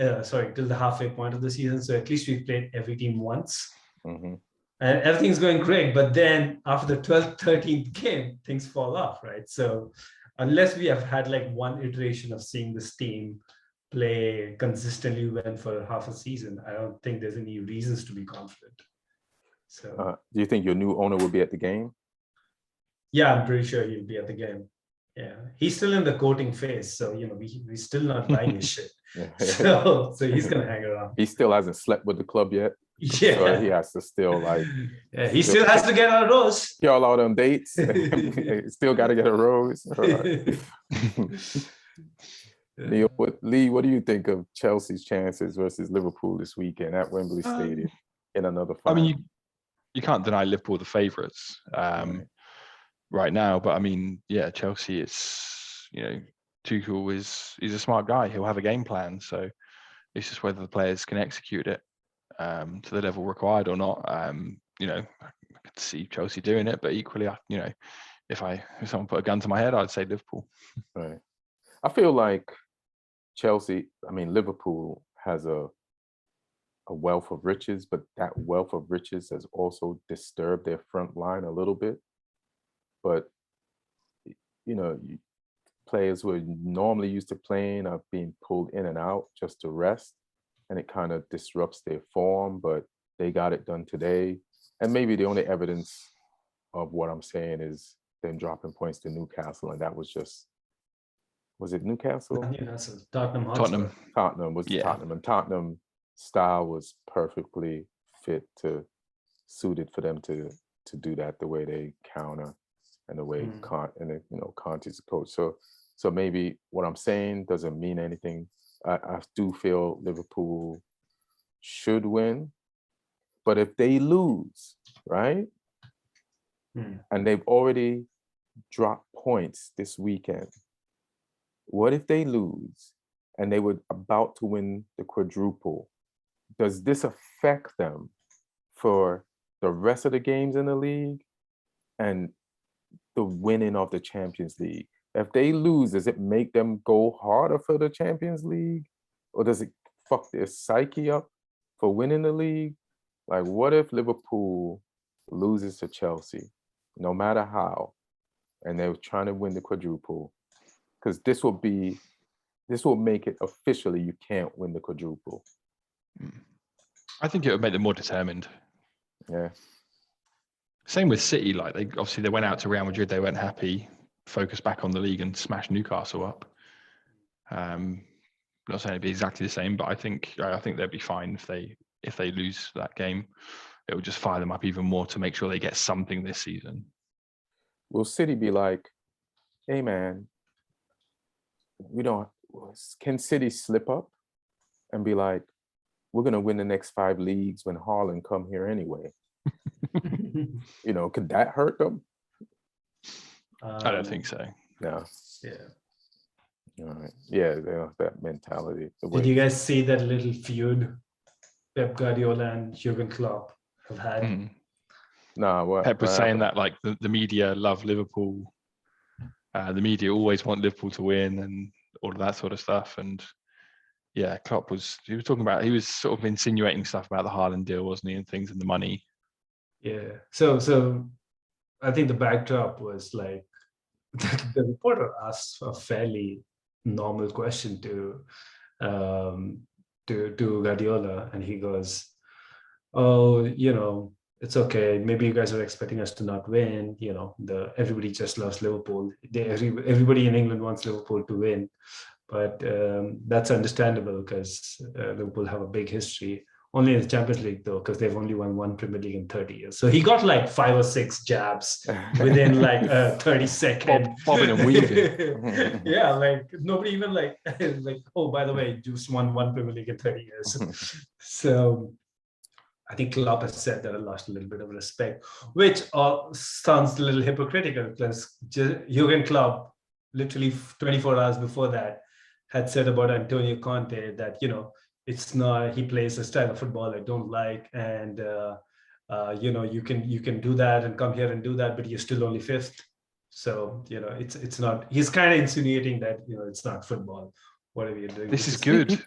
Till the halfway point of the season. So at least we played every team once, and everything's going great. But then after the 12th, 13th game, things fall off, right? So unless we have had like one iteration of seeing this team play consistently well for half a season, I don't think there's any reasons to be confident. So, do you think your new owner will be at the game? Yeah, I'm pretty sure he'll be at the game. Yeah, he's still in the courting phase, so we're still not buying his shit. So he's gonna hang around. He still hasn't slept with the club yet. Yeah, so he has to still he still has to get a rose. Get all them dates. Still got to get a rose. Lee, what do you think of Chelsea's chances versus Liverpool this weekend at Wembley Stadium in another final? I mean, you can't deny Liverpool the favourites right now, but I mean, yeah, Chelsea, Tuchel he's a smart guy. He'll have a game plan, so it's just whether the players can execute it to the level required or not. I could see Chelsea doing it, but equally, if someone put a gun to my head, I'd say Liverpool. Right. I feel like Liverpool has a wealth of riches, but that wealth of riches has also disturbed their front line a little bit. But, players who are normally used to playing are being pulled in and out just to rest, and it kind of disrupts their form, but they got it done today. And maybe the only evidence of what I'm saying is them dropping points to Newcastle, and that was it Newcastle? Newcastle, Tottenham. And Tottenham style was perfectly suited for them to do that, the way they counter and the way Conte's coach. So maybe what I'm saying doesn't mean anything. I do feel Liverpool should win, but if they lose, right, and they've already dropped points this weekend, what if they lose and they were about to win the quadruple? Does this affect them for the rest of the games in the league and the winning of the Champions League? If they lose, does it make them go harder for the Champions League? Or does it fuck their psyche up for winning the league? Like, what if Liverpool loses to Chelsea, no matter how, and they're trying to win the quadruple? Because this will make it officially you can't win the quadruple. I think it would make them more determined. Yeah. Same with City. Like, they went out to Real Madrid, they weren't happy, focused back on the league and smashed Newcastle up. Not saying it'd be exactly the same, but I think they'd be fine if they lose that game. It would just fire them up even more to make sure they get something this season. Will City be like, hey man, can City slip up and be like, we're going to win the next 5 leagues when Haaland come here anyway? Could that hurt them? I don't think so. No. Yeah. All right. Yeah, they have that mentality. Did you guys see that little feud Pep Guardiola and Jurgen Klopp have had? No, Pep was saying that like the media love Liverpool. The media always want Liverpool to win and all of that sort of stuff. And yeah, Klopp was sort of insinuating stuff about the Haaland deal, wasn't he, and things and the money. Yeah. So I think the backdrop was like the reporter asked a fairly normal question to Guardiola, and he goes, "Oh, it's okay. Maybe you guys are expecting us to not win. Everybody just loves Liverpool. Everybody in England wants Liverpool to win, but that's understandable because Liverpool have a big history. Only in the Champions League though, because they've only won one Premier League in 30 years. So he got like 5 or 6 jabs within like 30-second. Bobbing and weaving. Yeah, like nobody even like oh, by the way, just won one Premier League in 30 years. So I think Klopp has said that I lost a little bit of respect, which sounds a little hypocritical because Jurgen Klopp, literally 24 hours before that, had said about Antonio Conte that, it's not, he plays a style of football I don't like. And, you can do that and come here and do that, but you're still only fifth. So, it's not, he's kind of insinuating that, it's not football, whatever you're doing. This is good.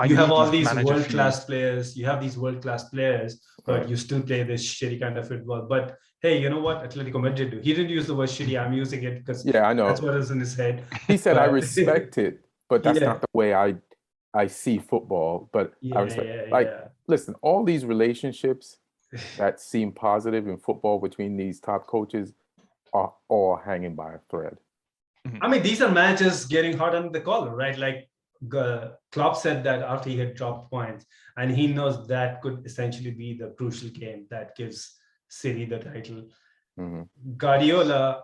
You have all these world-class players. You have these world-class players, but you still play this shitty kind of football. But hey, you know what? Atletico Madrid do. He didn't use the word shitty. I'm using it because I know that's what is in his head. He said, "I respect it, but that's not the way I see football." But I respect. Listen, all these relationships that seem positive in football between these top coaches are all hanging by a thread. I mean, these are managers getting hot under the collar, right? Like Klopp said that after he had dropped points, and he knows that could essentially be the crucial game that gives City the title. Guardiola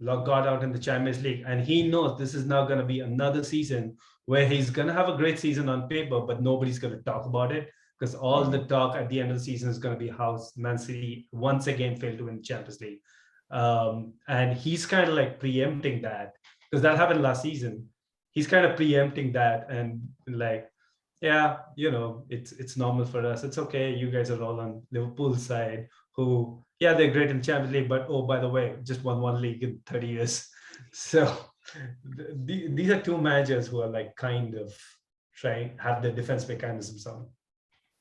got out in the Champions League, and he knows this is now going to be another season where he's going to have a great season on paper, but nobody's going to talk about it because all the talk at the end of the season is going to be how Man City once again failed to win the Champions League. And he's kind of like preempting that because that happened last season. He's kind of preempting that and like, it's normal for us. It's okay. You guys are all on Liverpool's side who, they're great in the Champions League, but oh, by the way, just won one league in 30 years. So these are two managers who are like kind of have their defense mechanisms on.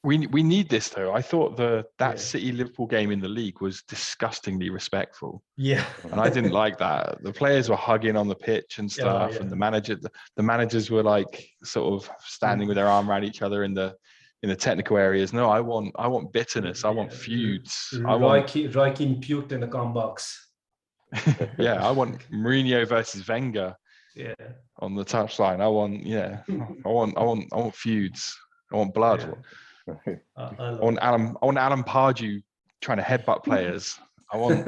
We need this though. I thought that City Liverpool game in the league was disgustingly respectful. Yeah, and I didn't like that. The players were hugging on the pitch and stuff, and the managers were like sort of standing with their arm around each other in the technical areas. No, I want bitterness. I want feuds. Roy Keane puked in the com box. I want Mourinho versus Wenger. On the touchline. I want feuds. I want blood. Yeah. I want Alan Pardew trying to headbutt players. I want,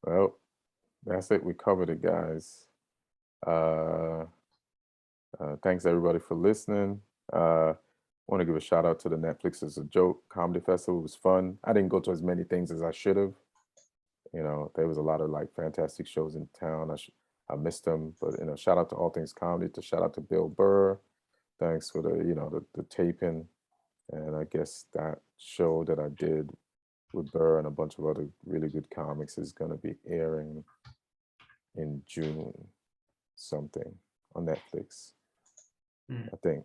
Well, that's it. We covered it, guys. Thanks everybody for listening. I want to give a shout out to the Netflix as a Joke Comedy Festival. It was fun. I didn't go to as many things as I should have. There was a lot of like fantastic shows in town. I missed them, but shout out to All Things Comedy. To shout out to Bill Burr. Thanks for the taping, and I guess that show that I did with Burr and a bunch of other really good comics is going to be airing in June something on Netflix, I think.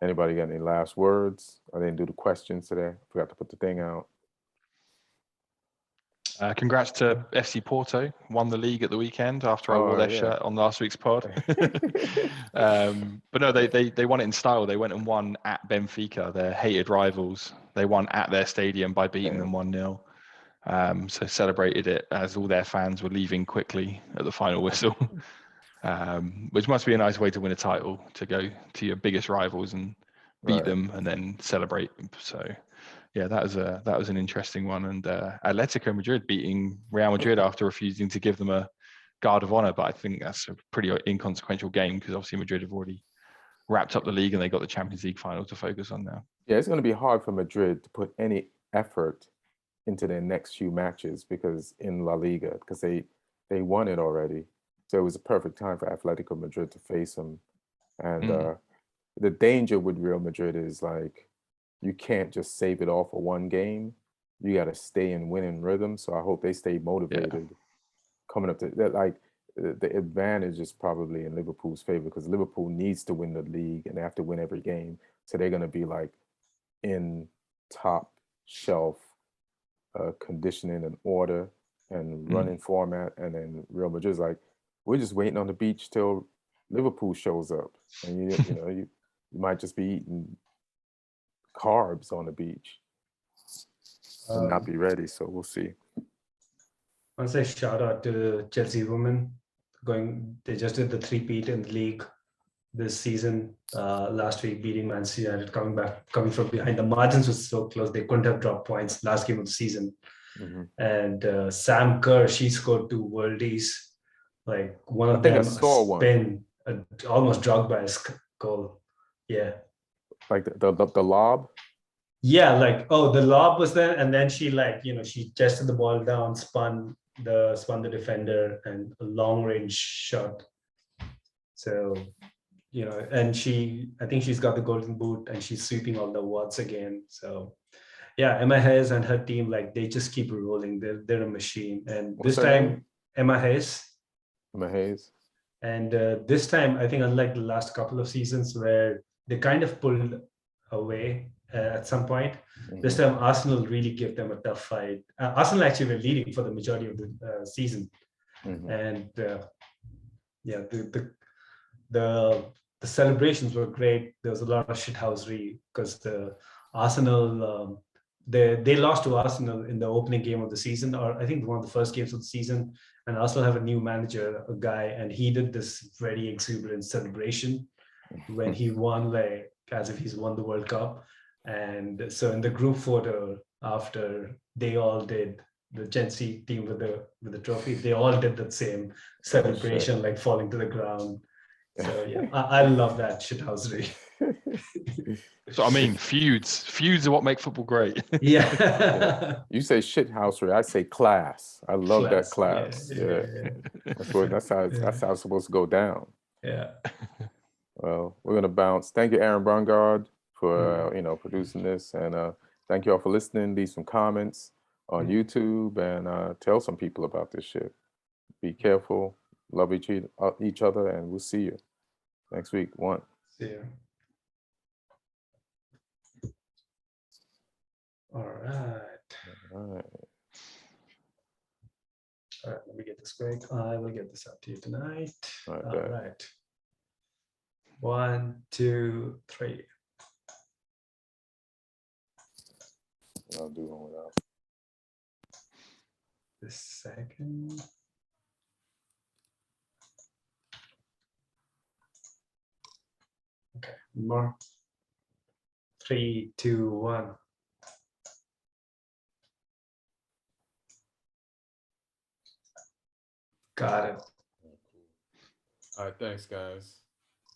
Anybody got any last words? I didn't do the questions today. I forgot to put the thing out. Congrats to FC Porto, won the league at the weekend after I wore their shirt on last week's pod. But no, they won it in style. They went and won at Benfica, their hated rivals. They won at their stadium by beating them 1-0. So celebrated it as all their fans were leaving quickly at the final whistle, which must be a nice way to win a title, to go to your biggest rivals and beat them and then celebrate. So that was an interesting one. And Atletico Madrid beating Real Madrid after refusing to give them a guard of honor. But I think that's a pretty inconsequential game because obviously Madrid have already wrapped up the league and they got the Champions League final to focus on now. Yeah, it's going to be hard for Madrid to put any effort into their next few matches because in La Liga, because they won it already. So it was a perfect time for Atletico Madrid to face them. And the danger with Real Madrid is like, you can't just save it all for one game. You got to stay in winning rhythm. So I hope they stay motivated coming up to that. Like the advantage is probably in Liverpool's favor because Liverpool needs to win the league and they have to win every game. So they're going to be like in top shelf conditioning and order and running format. And then Real Madrid's like, we're just waiting on the beach till Liverpool shows up, and you might just be eating carbs on the beach and not be ready. So we'll see. I want to say shout out to Chelsea women. They just did the three-peat in the league this season. Last week, beating Man City United, coming from behind. The margins were so close; they couldn't have dropped points last game of the season. And Sam Kerr, she scored 2 worldies. Like one of them, I saw one. Spin, almost drugged by a goal. Yeah. Like the lob. Yeah, like the lob was there, and then she she chested the ball down, spun the defender, and a long range shot. So and I think she's got the golden boot, and she's sweeping all the awards again. So yeah, Emma Hayes and her team, like they just keep rolling. They're a machine. And What's this her time, name? Emma Hayes. Emma Hayes. And this time, I think unlike the last couple of seasons where they kind of pulled away at some point, this time Arsenal really gave them a tough fight. Arsenal actually were leading for the majority of the season. And yeah, the celebrations were great. There was a lot of shithousery because the Arsenal they lost to Arsenal in the opening game of the season, or I think one of the first games of the season. And Arsenal have a new manager, a guy, and he did this very exuberant celebration when he won, like as if he's won the World Cup. And so in the group photo after, they all did, the Chelsea team with the trophy, they all did that same celebration, like falling to the ground. So yeah, I love that shithousery. So I mean, feuds are what make football great. Yeah. You say shithousery, I say class. I love that class. Yeah. That's how it's supposed to go down. Yeah. Well, we're gonna bounce. Thank you, Aaron Brungard, for producing this, and thank you all for listening. Leave some comments on YouTube and tell some people about this shit. Be careful, love each other, and we'll see you next week. See you. All right. All right, let me get this quick. I will get this up to you tonight. All right. 1, 2, 3. I'll do one without. This second. Okay. More. 3, 2, 1. Got it. All right, thanks, guys.